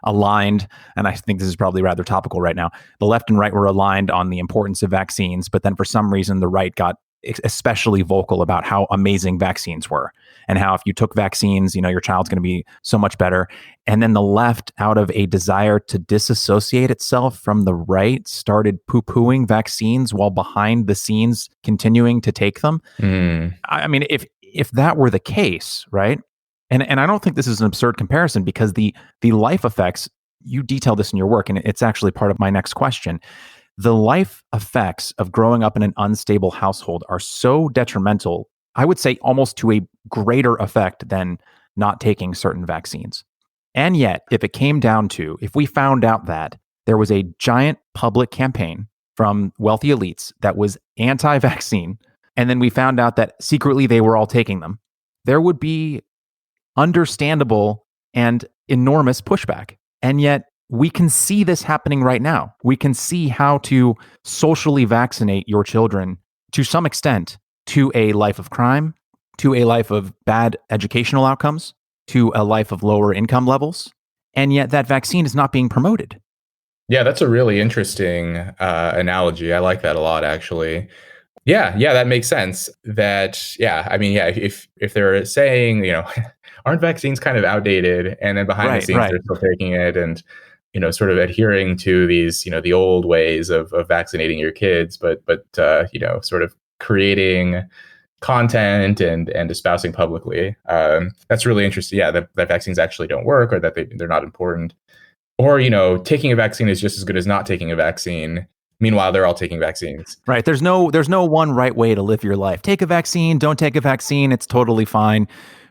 aligned, and I think this is probably rather topical right now, the left and right were aligned on the importance of vaccines, but then for some reason the right got especially vocal about how amazing vaccines were and how if you took vaccines, your child's going to be so much better. And then the left, out of a desire to disassociate itself from the right, started poo-pooing vaccines while behind the scenes continuing to take them. If that were the case, right? And I don't think this is an absurd comparison, because the life effects, you detail this in your work, and it's actually part of my next question. The life effects of growing up in an unstable household are so detrimental, I would say almost to a greater effect than not taking certain vaccines. And yet, if we found out that there was a giant public campaign from wealthy elites that was anti-vaccine, and then we found out that secretly they were all taking them, there would be understandable and enormous pushback. And yet we can see this happening right now. We can see how to socially vaccinate your children to some extent to a life of crime, to a life of bad educational outcomes, to a life of lower income levels. And yet that vaccine is not being promoted. Yeah, that's a really interesting analogy. I like that a lot, actually. Yeah, that makes sense. If they're saying, aren't vaccines kind of outdated, and then behind the scenes they're still taking it and, sort of adhering to these, the old ways of vaccinating your kids, but sort of creating content and espousing publicly. That's really interesting. Yeah, that vaccines actually don't work, or that they're not important. Or, taking a vaccine is just as good as not taking a vaccine. Meanwhile, they're all taking vaccines. Right. There's no one right way to live your life. Take a vaccine, don't take a vaccine. It's totally fine.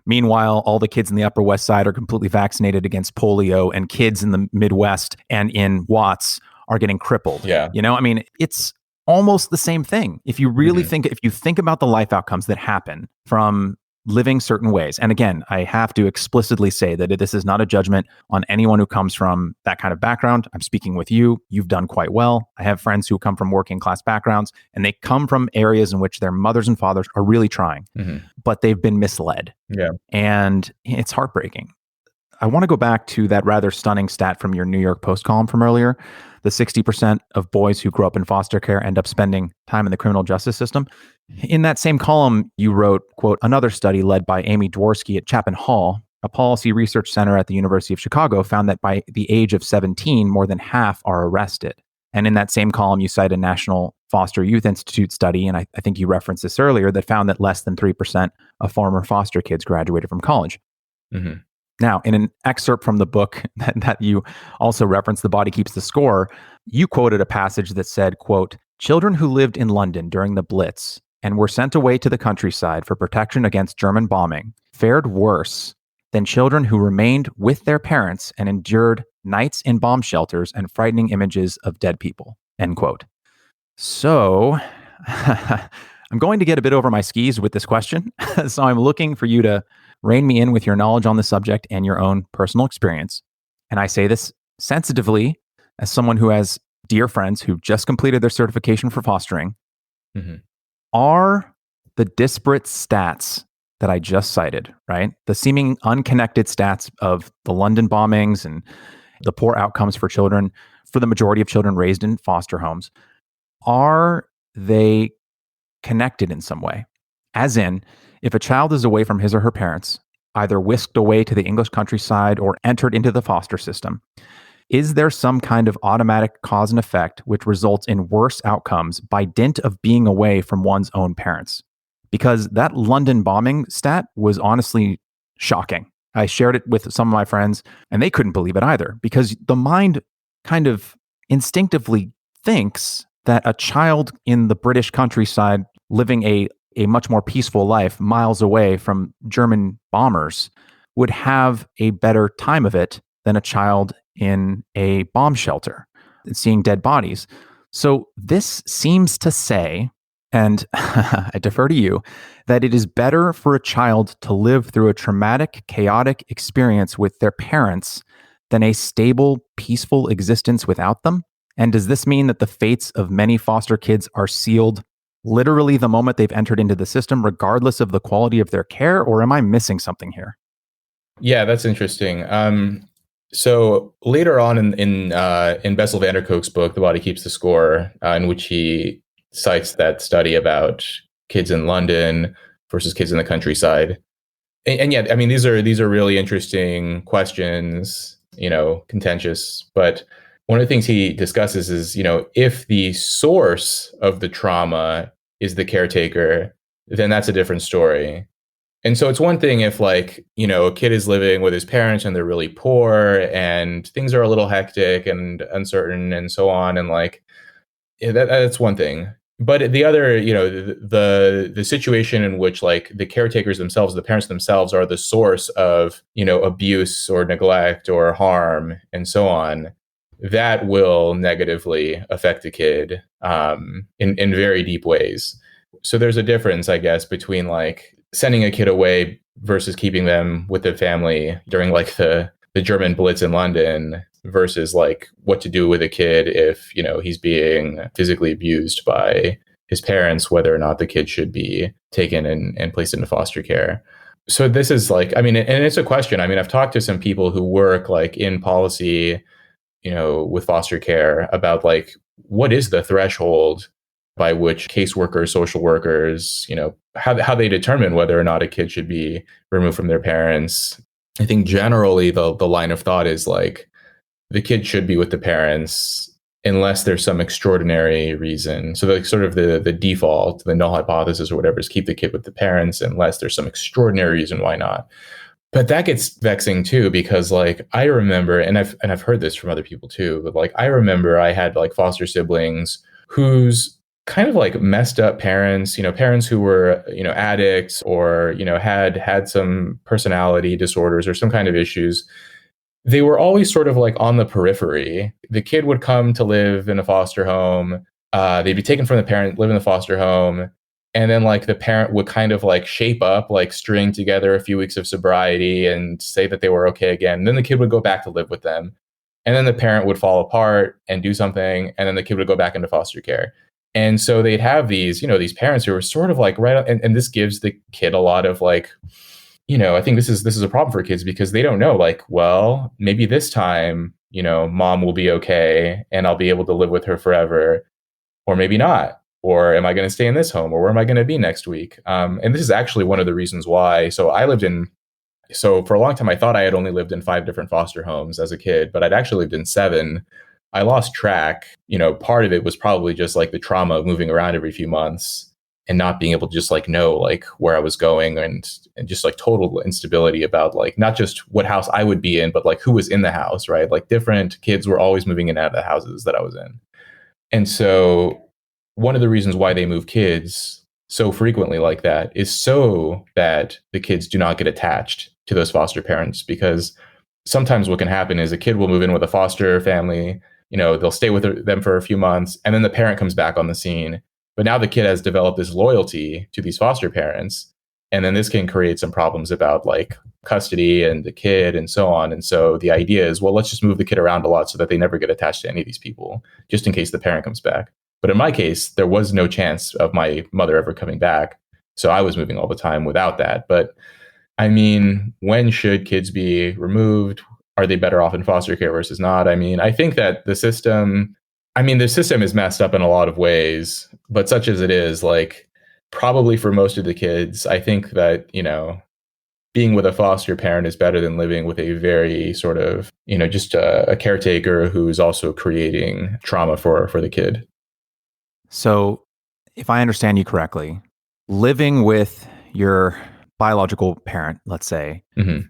Meanwhile, all the kids in the Upper West Side are completely vaccinated against polio, and kids in the Midwest and in Watts are getting crippled. Yeah. It's almost the same thing. If you really if you think about the life outcomes that happen from living certain ways. And again, I have to explicitly say that this is not a judgment on anyone who comes from that kind of background. I'm speaking with you. You've done quite well. I have friends who come from working class backgrounds, and they come from areas in which their mothers and fathers are really trying, but they've been misled. Yeah. And it's heartbreaking. I want to go back to that rather stunning stat from your New York Post column from earlier. The 60% of boys who grow up in foster care end up spending time in the criminal justice system. In that same column, you wrote, quote, another study led by Amy Dworsky at Chapin Hall, a policy research center at the University of Chicago, found that by the age of 17, more than half are arrested. And in that same column, you cite a National Foster Youth Institute study, and I think you referenced this earlier, that found that less than 3% of former foster kids graduated from college. Mm-hmm. Now, in an excerpt from the book that you also referenced, The Body Keeps the Score, you quoted a passage that said, quote, children who lived in London during the Blitz and were sent away to the countryside for protection against German bombing fared worse than children who remained with their parents and endured nights in bomb shelters and frightening images of dead people, end quote. So I'm going to get a bit over my skis with this question. So I'm looking for you to rein me in with your knowledge on the subject and your own personal experience. And I say this sensitively as someone who has dear friends who just completed their certification for fostering. Are the disparate stats that I just cited, right? The seeming unconnected stats of the London bombings and the poor outcomes for children, for the majority of children raised in foster homes, are they connected in some way? As in, if a child is away from his or her parents, either whisked away to the English countryside or entered into the foster system, is there some kind of automatic cause and effect which results in worse outcomes by dint of being away from one's own parents? Because that London bombing stat was honestly shocking. I shared it with some of my friends, and they couldn't believe it either, because the mind kind of instinctively thinks that a child in the British countryside living a much more peaceful life miles away from German bombers would have a better time of it than a child in a bomb shelter seeing dead bodies. So this seems to say, and I defer to you, that it is better for a child to live through a traumatic, chaotic experience with their parents than a stable, peaceful existence without them? And does this mean that the fates of many foster kids are sealed literally the moment they've entered into the system, regardless of the quality of their care? Or am I missing something here? Yeah, that's interesting. So later on in Bessel van der Kolk's book, The Body Keeps the Score, in which he cites that study about kids in London versus kids in the countryside, and yet, I mean, these are really interesting questions, contentious. But one of the things he discusses is, if the source of the trauma is the caretaker, then that's a different story. And so it's one thing if a kid is living with his parents and they're really poor and things are a little hectic and uncertain and so on. And that's one thing. But the other, the situation in which the caretakers themselves, the parents themselves are the source of, abuse or neglect or harm and so on, that will negatively affect the kid in very deep ways. So there's a difference, I guess, between sending a kid away versus keeping them with the family during the German Blitz in London versus what to do with a kid if, he's being physically abused by his parents, whether or not the kid should be taken and placed into foster care. So this is and it's a question. I mean, I've talked to some people who work in policy, with foster care about what is the threshold by which caseworkers, social workers, how they determine whether or not a kid should be removed from their parents. I think generally the line of thought is the kid should be with the parents unless there's some extraordinary reason. So the default, the null hypothesis or whatever is keep the kid with the parents unless there's some extraordinary reason why not. But that gets vexing too, because I remember, and I've heard this from other people too, but I remember I had foster siblings whose kind of messed up parents, parents who were, addicts or, had some personality disorders or some kind of issues. They were always sort of on the periphery. The kid would come to live in a foster home. They'd be taken from the parent, live in the foster home. And then the parent would kind of shape up, string together a few weeks of sobriety and say that they were okay again. And then the kid would go back to live with them. And then the parent would fall apart and do something. And then the kid would go back into foster care. And so they'd have these, these parents who were sort of right. And this gives the kid a lot of I think this is a problem for kids because they don't know well, maybe this time, mom will be okay and I'll be able to live with her forever, or maybe not. Or am I going to stay in this home? Or where am I going to be next week? And this is actually one of the reasons why. So for a long time, I thought I had only lived in 5 different foster homes as a kid, but I'd actually lived in 7. I lost track. Part of it was probably just the trauma of moving around every few months and not being able to just know where I was going and just total instability about not just what house I would be in, but who was in the house, right? Different kids were always moving in and out of the houses that I was in. And so one of the reasons why they move kids so frequently like that is so that the kids do not get attached to those foster parents, because sometimes what can happen is a kid will move in with a foster family, they'll stay with them for a few months, and then the parent comes back on the scene. But now the kid has developed this loyalty to these foster parents. And then this can create some problems about custody and the kid and so on. And so the idea is, well, let's just move the kid around a lot so that they never get attached to any of these people, just in case the parent comes back. But in my case, there was no chance of my mother ever coming back. So I was moving all the time without that. But I mean, when should kids be removed? Are they better off in foster care versus not? I mean, I think that the system is messed up in a lot of ways, but such as it is, probably for most of the kids, I think that, being with a foster parent is better than living with a very sort of, just a caretaker who's also creating trauma for the kid. So if I understand you correctly, living with your biological parent, let's say,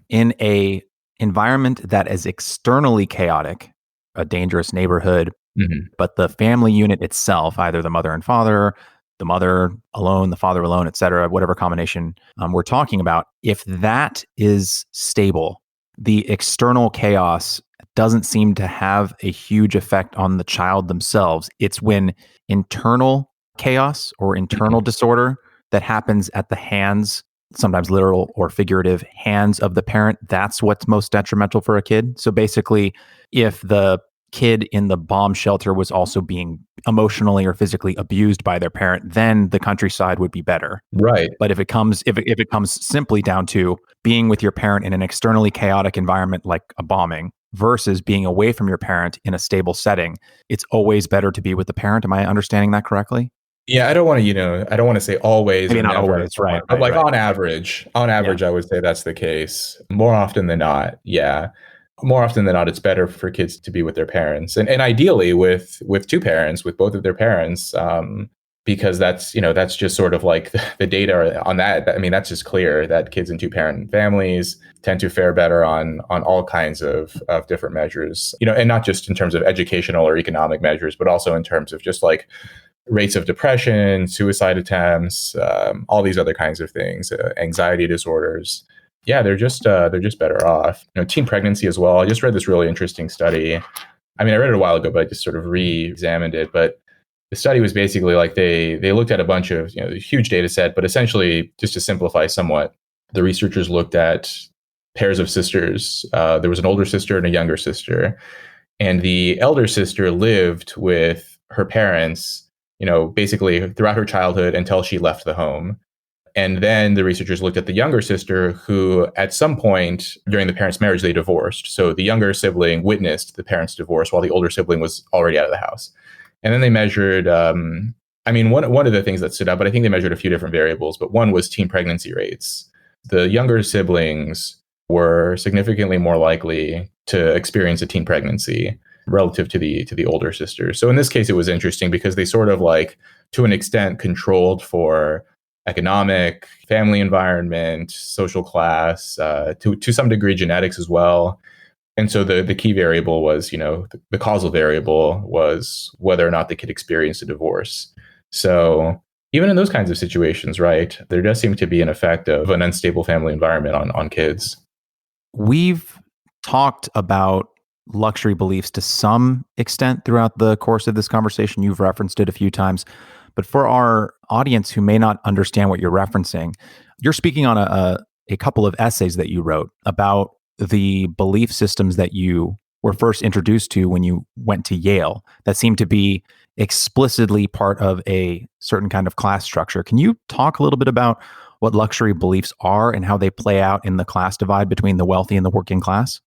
in a environment that is externally chaotic, a dangerous neighborhood, Mhm. But the family unit itself, either the mother and father, the mother alone, the father alone, et cetera, whatever combination we're talking about, if that is stable, the external chaos doesn't seem to have a huge effect on the child themselves. It's when internal chaos or internal disorder that happens at the hands, sometimes literal or figurative hands of the parent, that's what's most detrimental for a kid. So basically, if the kid in the bomb shelter was also being emotionally or physically abused by their parent, then the countryside would be better. Right. But if it comes simply down to being with your parent in an externally chaotic environment like a bombing versus being away from your parent in a stable setting, it's always better to be with the parent. Am I understanding that correctly? Yeah, I don't want to, I don't want to say always Maybe or not never, always, right? but like Right. on average, I would say that's the case. More often than not, yeah. More often than not, it's better for kids to be with their parents, and ideally with two parents, with both of their parents, because that's just sort of like the data on that. I mean, that's just clear that kids in two parent families tend to fare better on all kinds of different measures, and not just in terms of educational or economic measures, but also in terms of just like rates of depression, suicide attempts, all these other kinds of things, anxiety disorders. Yeah, they're just better off. Teen pregnancy as well. I just read this really interesting study. I mean, I read it a while ago, but I just sort of re-examined it. But the study was basically like they looked at a bunch of a huge data set, but essentially, just to simplify somewhat, the researchers looked at pairs of sisters. There was an older sister and a younger sister, and the elder sister lived with her parents basically throughout her childhood until she left the home. And then the researchers looked at the younger sister, who at some point during the parents' marriage, they divorced. So the younger sibling witnessed the parents' divorce while the older sibling was already out of the house. And then they measured, one of the things that stood out, but I think they measured a few different variables, but one was teen pregnancy rates. The younger siblings were significantly more likely to experience a teen pregnancy relative to the older sisters. So in this case, it was interesting because they sort of like, to an extent, controlled for economic, family environment, social class, to some degree, genetics as well. And so the key variable was, the causal variable was whether or not the kid experienced a divorce. So even in those kinds of situations, right, there does seem to be an effect of an unstable family environment on kids. We've talked about luxury beliefs to some extent throughout the course of this conversation. You've referenced it a few times. But for our audience who may not understand what you're referencing, you're speaking on a couple of essays that you wrote about the belief systems that you were first introduced to when you went to Yale that seemed to be explicitly part of a certain kind of class structure. Can you talk a little bit about what luxury beliefs are and how they play out in the class divide between the wealthy and the working class?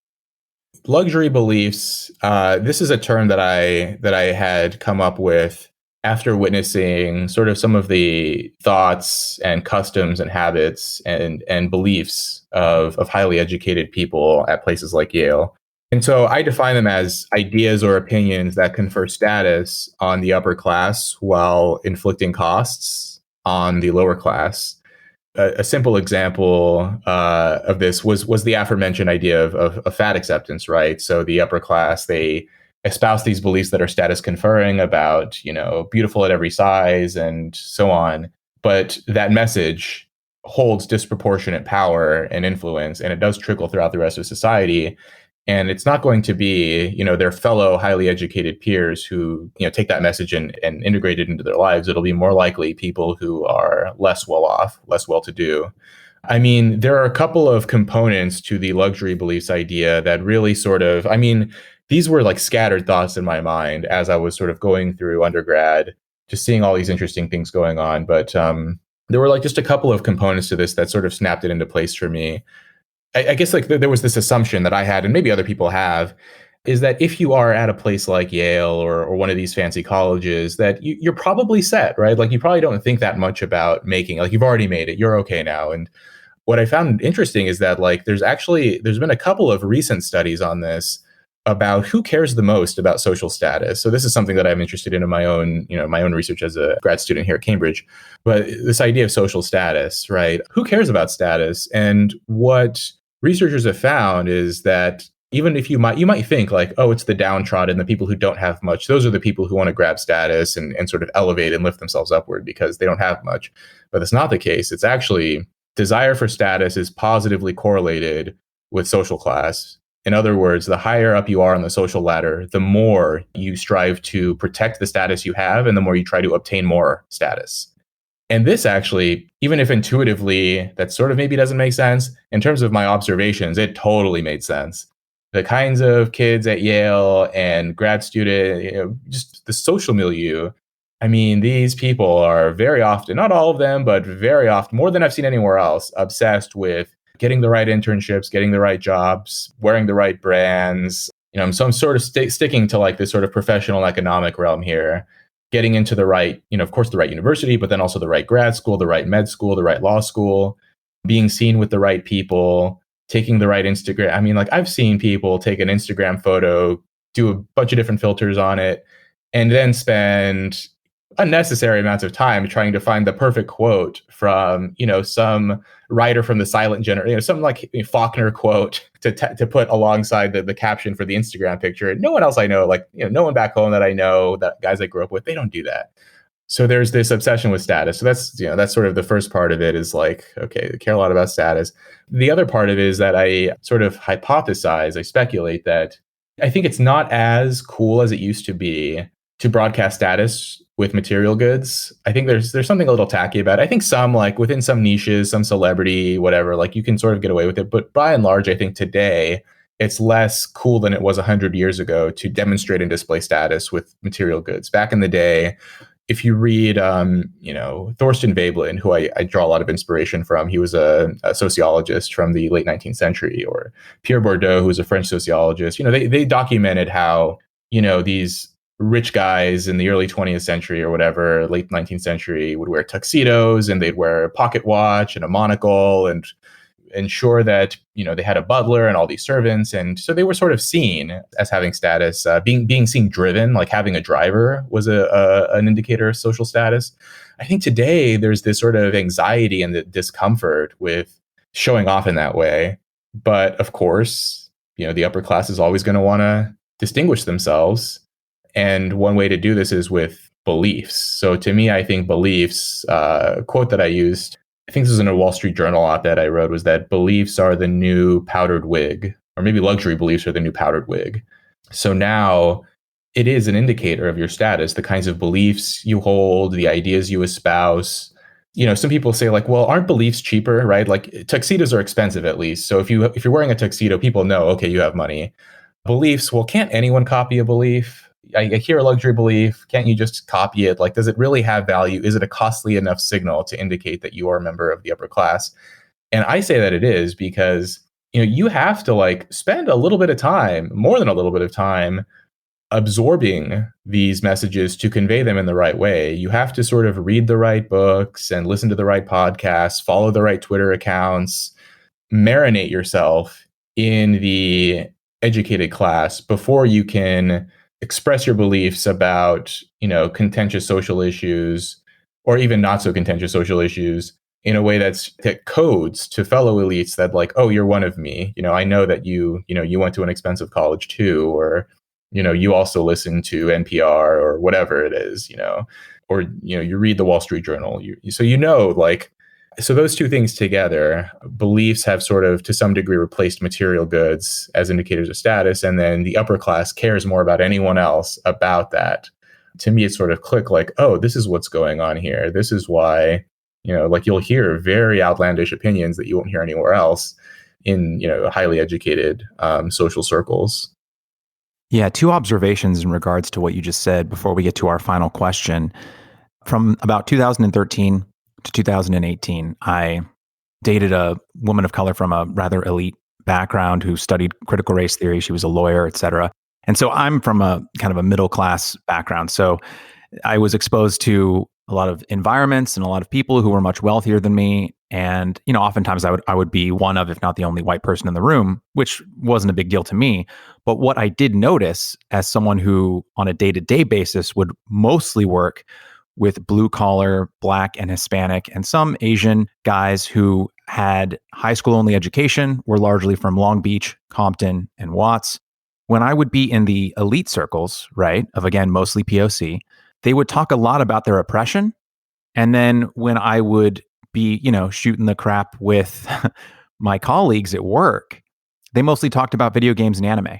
Luxury beliefs. This is a term that I had come up with after witnessing sort of some of the thoughts and customs and habits and beliefs of highly educated people at places like Yale. And so I define them as ideas or opinions that confer status on the upper class while inflicting costs on the lower class. A simple example of this was the aforementioned idea of fat acceptance, right? So the upper class, they espouse these beliefs that are status conferring about, beautiful at every size and so on. But that message holds disproportionate power and influence, and it does trickle throughout the rest of society. And it's not going to be, their fellow highly educated peers who, take that message and integrate it into their lives. It'll be more likely people who are less well off, less well to do. I mean, there are a couple of components to the luxury beliefs idea that really sort of, these were like scattered thoughts in my mind as I was sort of going through undergrad, just seeing all these interesting things going on. But there were like just a couple of components to this that sort of snapped it into place for me. I guess like there was this assumption that I had, and maybe other people have, is that if you are at a place like Yale or one of these fancy colleges, that you're probably set, right? Like you probably don't think that much about making, like you've already made it, you're okay now. And what I found interesting is that like there's been a couple of recent studies on this about who cares the most about social status. So this is something that I'm interested in my own research as a grad student here at Cambridge. But this idea of social status, right? Who cares about status? And what researchers have found is that even if you might think like, oh, it's the downtrodden, the people who don't have much. Those are the people who want to grab status and sort of elevate and lift themselves upward because they don't have much. But that's not the case. It's actually desire for status is positively correlated with social class. In other words, the higher up you are on the social ladder, the more you strive to protect the status you have and the more you try to obtain more status. And this actually, even if intuitively that sort of maybe doesn't make sense, in terms of my observations, it totally made sense. The kinds of kids at Yale and grad student, just the social milieu. I mean, these people are very often, not all of them, but very often, more than I've seen anywhere else, obsessed with getting the right internships, getting the right jobs, wearing the right brands. So I'm sort of sticking to like this sort of professional economic realm here, getting into the right, of course, the right university, but then also the right grad school, the right med school, the right law school, being seen with the right people, taking the right Instagram. I mean, like I've seen people take an Instagram photo, do a bunch of different filters on it, and then spend unnecessary amounts of time trying to find the perfect quote from, some writer from the silent generation, some like Faulkner quote to put alongside the caption for the Instagram picture. And no one else I know, like, no one back home that I know, that guys I grew up with, they don't do that. So there's this obsession with status. So that's sort of the first part of it is like, okay, they care a lot about status. The other part of it is that I sort of hypothesize, I speculate that I think it's not as cool as it used to be to broadcast status with material goods. I think there's something a little tacky about it. I think some, like within some niches, some celebrity, whatever, like you can sort of get away with it. But by and large, I think today it's less cool than it was 100 years ago to demonstrate and display status with material goods. Back in the day, if you read, Thorstein Veblen, who I draw a lot of inspiration from, he was a sociologist from the late 19th century, or Pierre Bourdieu, who was a French sociologist. They documented how, these rich guys in the early 20th century or whatever, late 19th century, would wear tuxedos and they'd wear a pocket watch and a monocle and ensure that, they had a butler and all these servants. And so they were sort of seen as having status, being seen driven, like having a driver was an indicator of social status. I think today there's this sort of anxiety and the discomfort with showing off in that way. But of course, the upper class is always going to want to distinguish themselves. And one way to do this is with beliefs. So to me, I think beliefs, a quote that I used, I think this was in a Wall Street Journal op-ed I wrote, was that beliefs are the new powdered wig, or maybe luxury beliefs are the new powdered wig. So now it is an indicator of your status, the kinds of beliefs you hold, the ideas you espouse. Some people say like, well, aren't beliefs cheaper, right? Like tuxedos are expensive at least. So if you're wearing a tuxedo, people know, okay, you have money. Beliefs, well, can't anyone copy a belief? I hear a luxury belief. Can't you just copy it? Like, does it really have value? Is it a costly enough signal to indicate that you are a member of the upper class? And I say that it is because, you have to like spend a little bit of time, more than a little bit of time, absorbing these messages to convey them in the right way. You have to sort of read the right books and listen to the right podcasts, follow the right Twitter accounts, marinate yourself in the educated class before you can express your beliefs about, contentious social issues or even not so contentious social issues in a way that codes to fellow elites that like, oh, you're one of me. I know that you went to an expensive college too, or, you also listen to NPR or whatever it is, or, you read the Wall Street Journal. So those two things together, beliefs have sort of, to some degree, replaced material goods as indicators of status. And then the upper class cares more about anyone else about that. To me, it's sort of click like, oh, this is what's going on here. This is why, like you'll hear very outlandish opinions that you won't hear anywhere else in, highly educated social circles. Yeah, two observations in regards to what you just said before we get to our final question. From about 2013 to 2018, I dated a woman of color from a rather elite background who studied critical race theory. She was a lawyer, et cetera. And so I'm from a kind of a middle class background. So I was exposed to a lot of environments and a lot of people who were much wealthier than me. And, oftentimes I would be one of, if not the only white person in the room, which wasn't a big deal to me. But what I did notice as someone who on a day-to-day basis would mostly work with blue collar, Black and Hispanic, and some Asian guys who had high school only education, were largely from Long Beach, Compton, and Watts. When I would be in the elite circles, right, of again, mostly POC, they would talk a lot about their oppression. And then when I would be, shooting the crap with my colleagues at work, they mostly talked about video games and anime.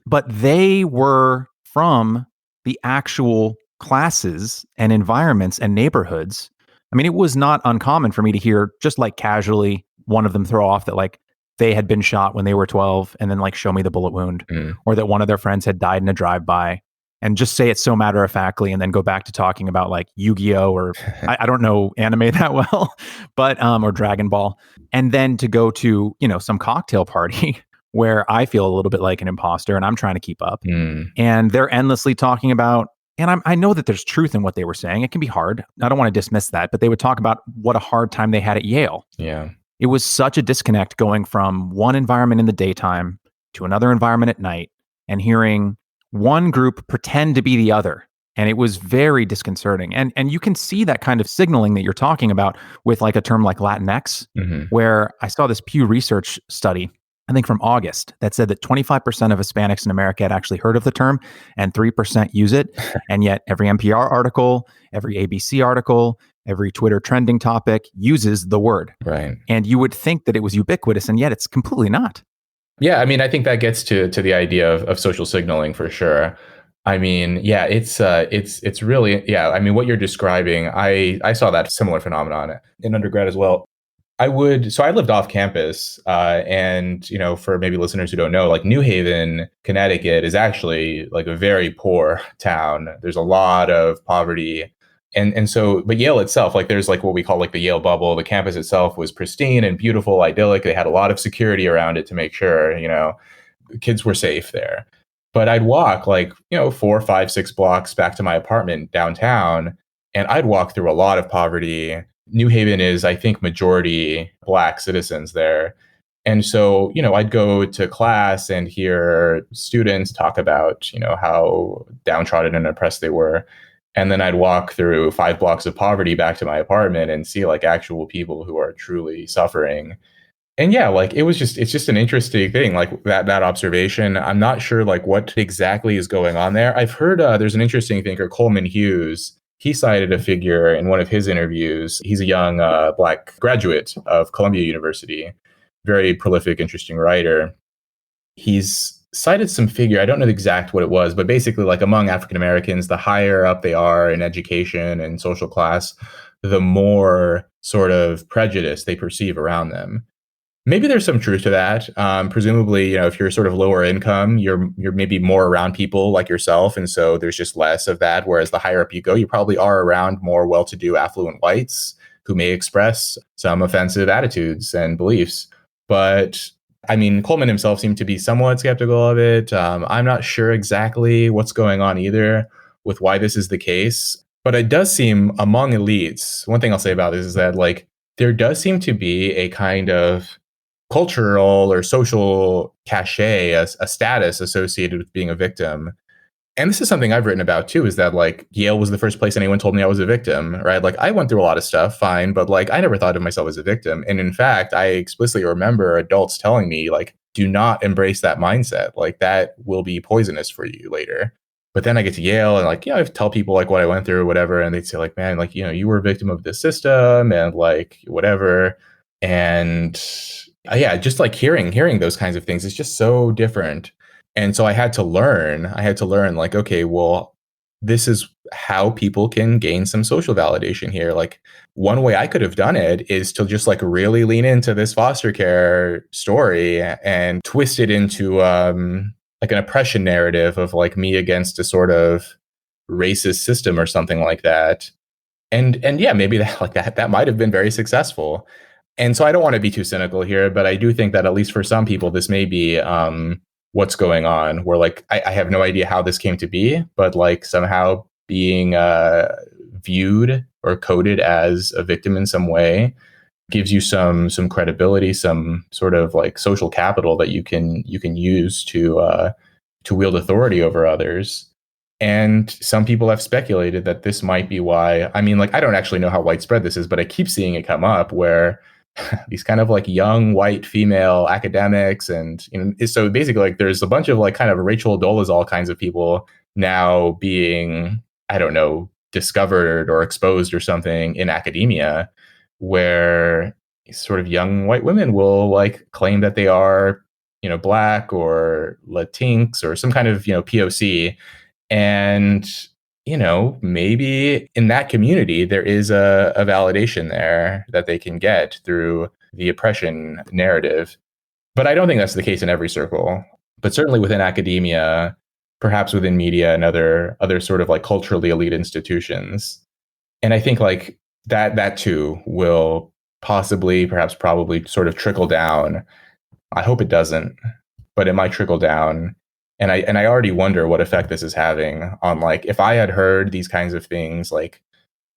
But they were from the actual classes and environments and neighborhoods. I mean, it was not uncommon for me to hear just like casually one of them throw off that like they had been shot when they were 12 and then like show me the bullet wound, or that one of their friends had died in a drive-by, and just say it so matter-of-factly and then go back to talking about like Yu-Gi-Oh! Or I don't know anime that well, but or Dragon Ball. And then to go to, some cocktail party where I feel a little bit like an imposter and I'm trying to keep up. And they're endlessly talking about, and I know that there's truth in what they were saying. It can be hard. I don't want to dismiss that, but they would talk about what a hard time they had at Yale. Yeah. It was such a disconnect going from one environment in the daytime to another environment at night and hearing one group pretend to be the other. And it was very disconcerting. And you can see that kind of signaling that you're talking about with like a term like Latinx, where I saw this Pew Research study, I think from August, that said that 25% of Hispanics in America had actually heard of the term and 3% use it. And yet every NPR article, every ABC article, every Twitter trending topic uses the word. Right. And you would think that it was ubiquitous, and yet it's completely not. Yeah, I mean, I think that gets to the idea of social signaling for sure. I mean, yeah, it's really, yeah. I mean, what you're describing, I saw that similar phenomenon in undergrad as well. So I lived off campus, and for maybe listeners who don't know, like New Haven, Connecticut is actually like a very poor town. There's a lot of poverty. And so, but Yale itself, like there's like what we call like the Yale bubble. The campus itself was pristine and beautiful, idyllic. They had a lot of security around it to make sure, kids were safe there. But I'd walk like, 4, 5, 6 blocks back to my apartment downtown, and I'd walk through a lot of poverty. New Haven is, I think, majority Black citizens there. And so, I'd go to class and hear students talk about, how downtrodden and oppressed they were. And then I'd walk through 5 blocks of poverty back to my apartment and see like actual people who are truly suffering. And yeah, like it's just an interesting thing, like that observation. I'm not sure like what exactly is going on there. I've heard there's an interesting thinker, Coleman Hughes. He cited a figure in one of his interviews. He's a young Black graduate of Columbia University, very prolific, interesting writer. He's cited some figure, I don't know the exact what it was, but basically like among African Americans, the higher up they are in education and social class, the more sort of prejudice they perceive around them. Maybe there's some truth to that. Presumably, if you're sort of lower income, you're maybe more around people like yourself. And so there's just less of that. Whereas the higher up you go, you probably are around more well-to-do affluent whites who may express some offensive attitudes and beliefs. But I mean, Coleman himself seemed to be somewhat skeptical of it. I'm not sure exactly what's going on either with why this is the case. But it does seem among elites, one thing I'll say about this is that like there does seem to be a kind of cultural or social cachet, a status associated with being a victim. And this is something I've written about too, is that like Yale was the first place anyone told me I was a victim, right? Like I went through a lot of stuff, fine, but like I never thought of myself as a victim. And in fact, I explicitly remember adults telling me like, do not embrace that mindset. Like that will be poisonous for you later. But then I get to Yale and like, I tell people like what I went through or whatever. And they'd say like, man, like, you were a victim of the system and like whatever. And yeah, just like hearing those kinds of things is just so different. And so I had to learn like, okay, well, this is how people can gain some social validation here. Like one way I could have done it is to just like really lean into this foster care story and twist it into like an oppression narrative of like me against a sort of racist system or something like that. And yeah, maybe that might have been very successful. And so I don't want to be too cynical here, but I do think that at least for some people, this may be what's going on, where like I have no idea how this came to be, but like somehow being viewed or coded as a victim in some way gives you some credibility, some sort of like social capital that you can use to wield authority over others. And some people have speculated that this might be why. I mean, like I don't actually know how widespread this is, but I keep seeing it come up where these kind of like young white female academics. And, so basically like there's a bunch of like kind of Rachel Dolezal kinds of people now being, I don't know, discovered or exposed or something in academia, where sort of young white women will like claim that they are, Black or Latinx or some kind of, POC. And, maybe in that community, there is a validation there that they can get through the oppression narrative. But I don't think that's the case in every circle. But certainly within academia, perhaps within media and other sort of like culturally elite institutions. And I think like that too will possibly, perhaps probably sort of trickle down. I hope it doesn't, but it might trickle down. And I already wonder what effect this is having on, like, if I had heard these kinds of things, like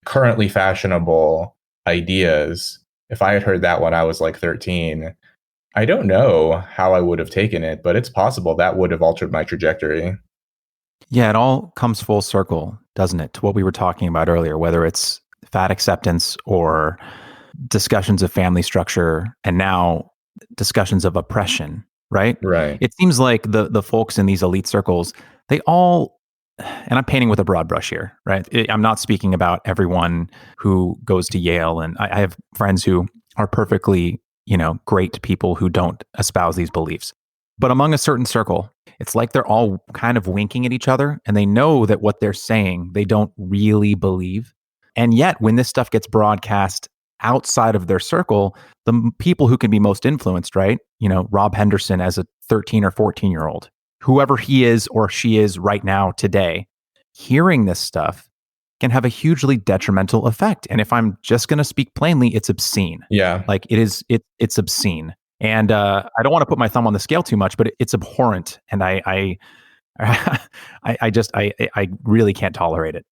currently fashionable ideas, if I had heard that when I was like 13, I don't know how I would have taken it, but it's possible that would have altered my trajectory. Yeah, it all comes full circle, doesn't it, to what we were talking about earlier, whether it's fat acceptance or discussions of family structure and now discussions of oppression. Right? Right. It seems like the folks in these elite circles, they all, and I'm painting with a broad brush here, right? I'm not speaking about everyone who goes to Yale. And I have friends who are perfectly, great people who don't espouse these beliefs. But among a certain circle, it's like they're all kind of winking at each other and they know that what they're saying, they don't really believe. And yet when this stuff gets broadcast outside of their circle, the people who can be most influenced, right? Rob Henderson as a 13 or 14-year-old, whoever he is or she is right now today, hearing this stuff can have a hugely detrimental effect. And if I'm just going to speak plainly, it's obscene. Yeah. Like it's obscene. And I don't want to put my thumb on the scale too much, but it's abhorrent. And I really can't tolerate it.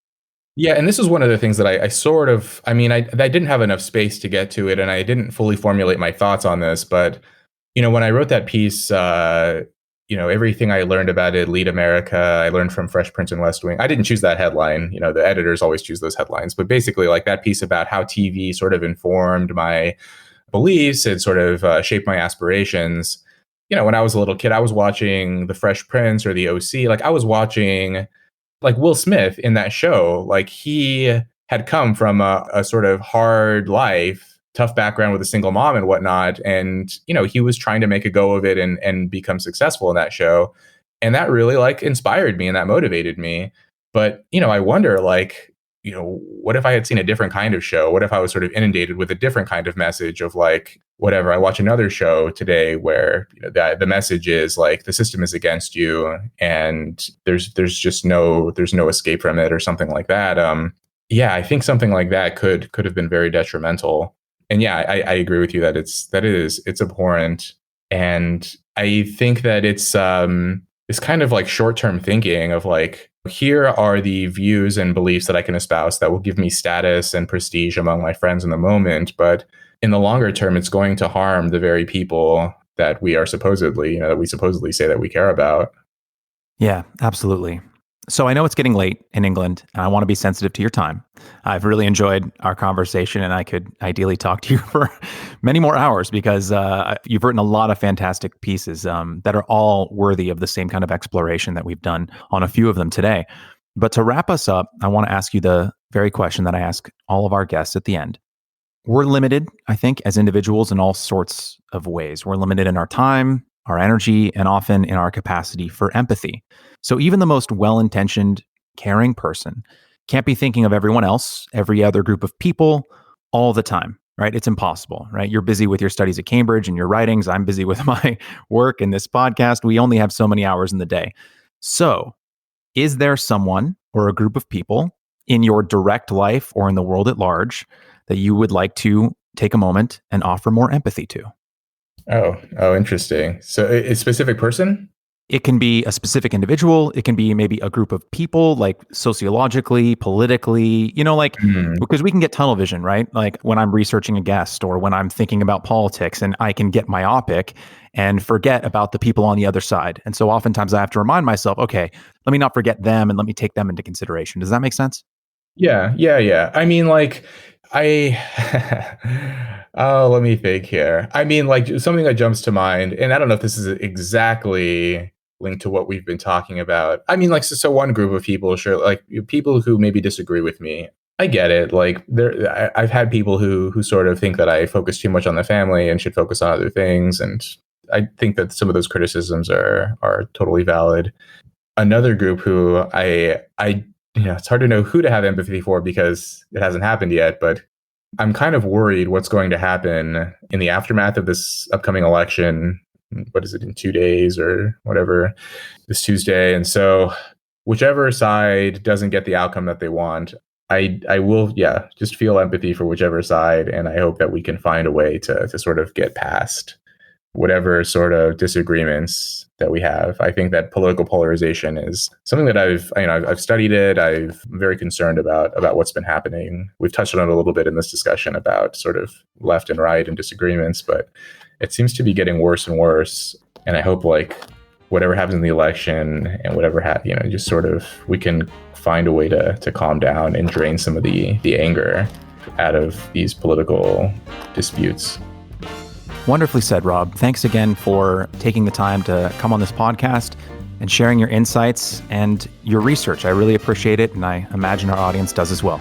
Yeah, and this is one of the things that I sort of, I didn't have enough space to get to it, and I didn't fully formulate my thoughts on this, but, when I wrote that piece, everything I learned about it, Lead America, I learned from Fresh Prince and West Wing. I didn't choose that headline, the editors always choose those headlines, but basically like that piece about how TV sort of informed my beliefs and sort of shaped my aspirations. When I was a little kid, I was watching The Fresh Prince or The OC, like I was watching like Will Smith in that show. Like he had come from a sort of hard life, tough background with a single mom and whatnot. And, he was trying to make a go of it and become successful in that show. And that really like inspired me and that motivated me. But, I wonder like, what if I had seen a different kind of show? What if I was sort of inundated with a different kind of message of like, whatever, I watch another show today where the message is like the system is against you and there's just no escape from it or something like that. I think something like that could have been very detrimental. And yeah, I agree with you that it's abhorrent. And I think that it's kind of like short-term thinking of like, here are the views and beliefs that I can espouse that will give me status and prestige among my friends in the moment. But in the longer term, it's going to harm the very people that we are supposedly, that we supposedly say that we care about. Yeah, absolutely. So I know it's getting late in England, and I want to be sensitive to your time. I've really enjoyed our conversation, and I could ideally talk to you for many more hours because you've written a lot of fantastic pieces that are all worthy of the same kind of exploration that we've done on a few of them today. But to wrap us up, I want to ask you the very question that I ask all of our guests at the end. We're limited, I think, as individuals in all sorts of ways. We're limited in our time, our energy, and often in our capacity for empathy. So even the most well-intentioned, caring person can't be thinking of everyone else, every other group of people, all the time, right? It's impossible, right? You're busy with your studies at Cambridge and your writings. I'm busy with my work and this podcast. We only have so many hours in the day. So is there someone or a group of people in your direct life or in the world at large that you would like to take a moment and offer more empathy to? Oh, interesting. So a specific person? It can be a specific individual. It can be maybe a group of people, like sociologically, politically, because we can get tunnel vision, right? Like when I'm researching a guest or when I'm thinking about politics, and I can get myopic and forget about the people on the other side. And so oftentimes I have to remind myself, okay, let me not forget them and let me take them into consideration. Does that make sense? Yeah. I mean, like, Oh, let me think here. I mean, like something that jumps to mind, and I don't know if this is exactly linked to what we've been talking about. I mean, like, so one group of people, sure, like people who maybe disagree with me. I get it. Like, I've had people who sort of think that I focus too much on the family and should focus on other things, and I think that some of those criticisms are totally valid. Another group who I it's hard to know who to have empathy for because it hasn't happened yet, but I'm kind of worried what's going to happen in the aftermath of this upcoming election. What is it, in 2 days or whatever, this Tuesday? And so whichever side doesn't get the outcome that they want, I will, just feel empathy for whichever side. And I hope that we can find a way to sort of get past whatever sort of disagreements that we have. I think that political polarization is something that I've studied it. I'm very concerned about what's been happening. We've touched on it a little bit in this discussion about sort of left and right and disagreements, but it seems to be getting worse and worse. And I hope like whatever happens in the election and whatever just sort of we can find a way to calm down and drain some of the anger out of these political disputes. Wonderfully said, Rob. Thanks again for taking the time to come on this podcast and sharing your insights and your research. I really appreciate it, and I imagine our audience does as well.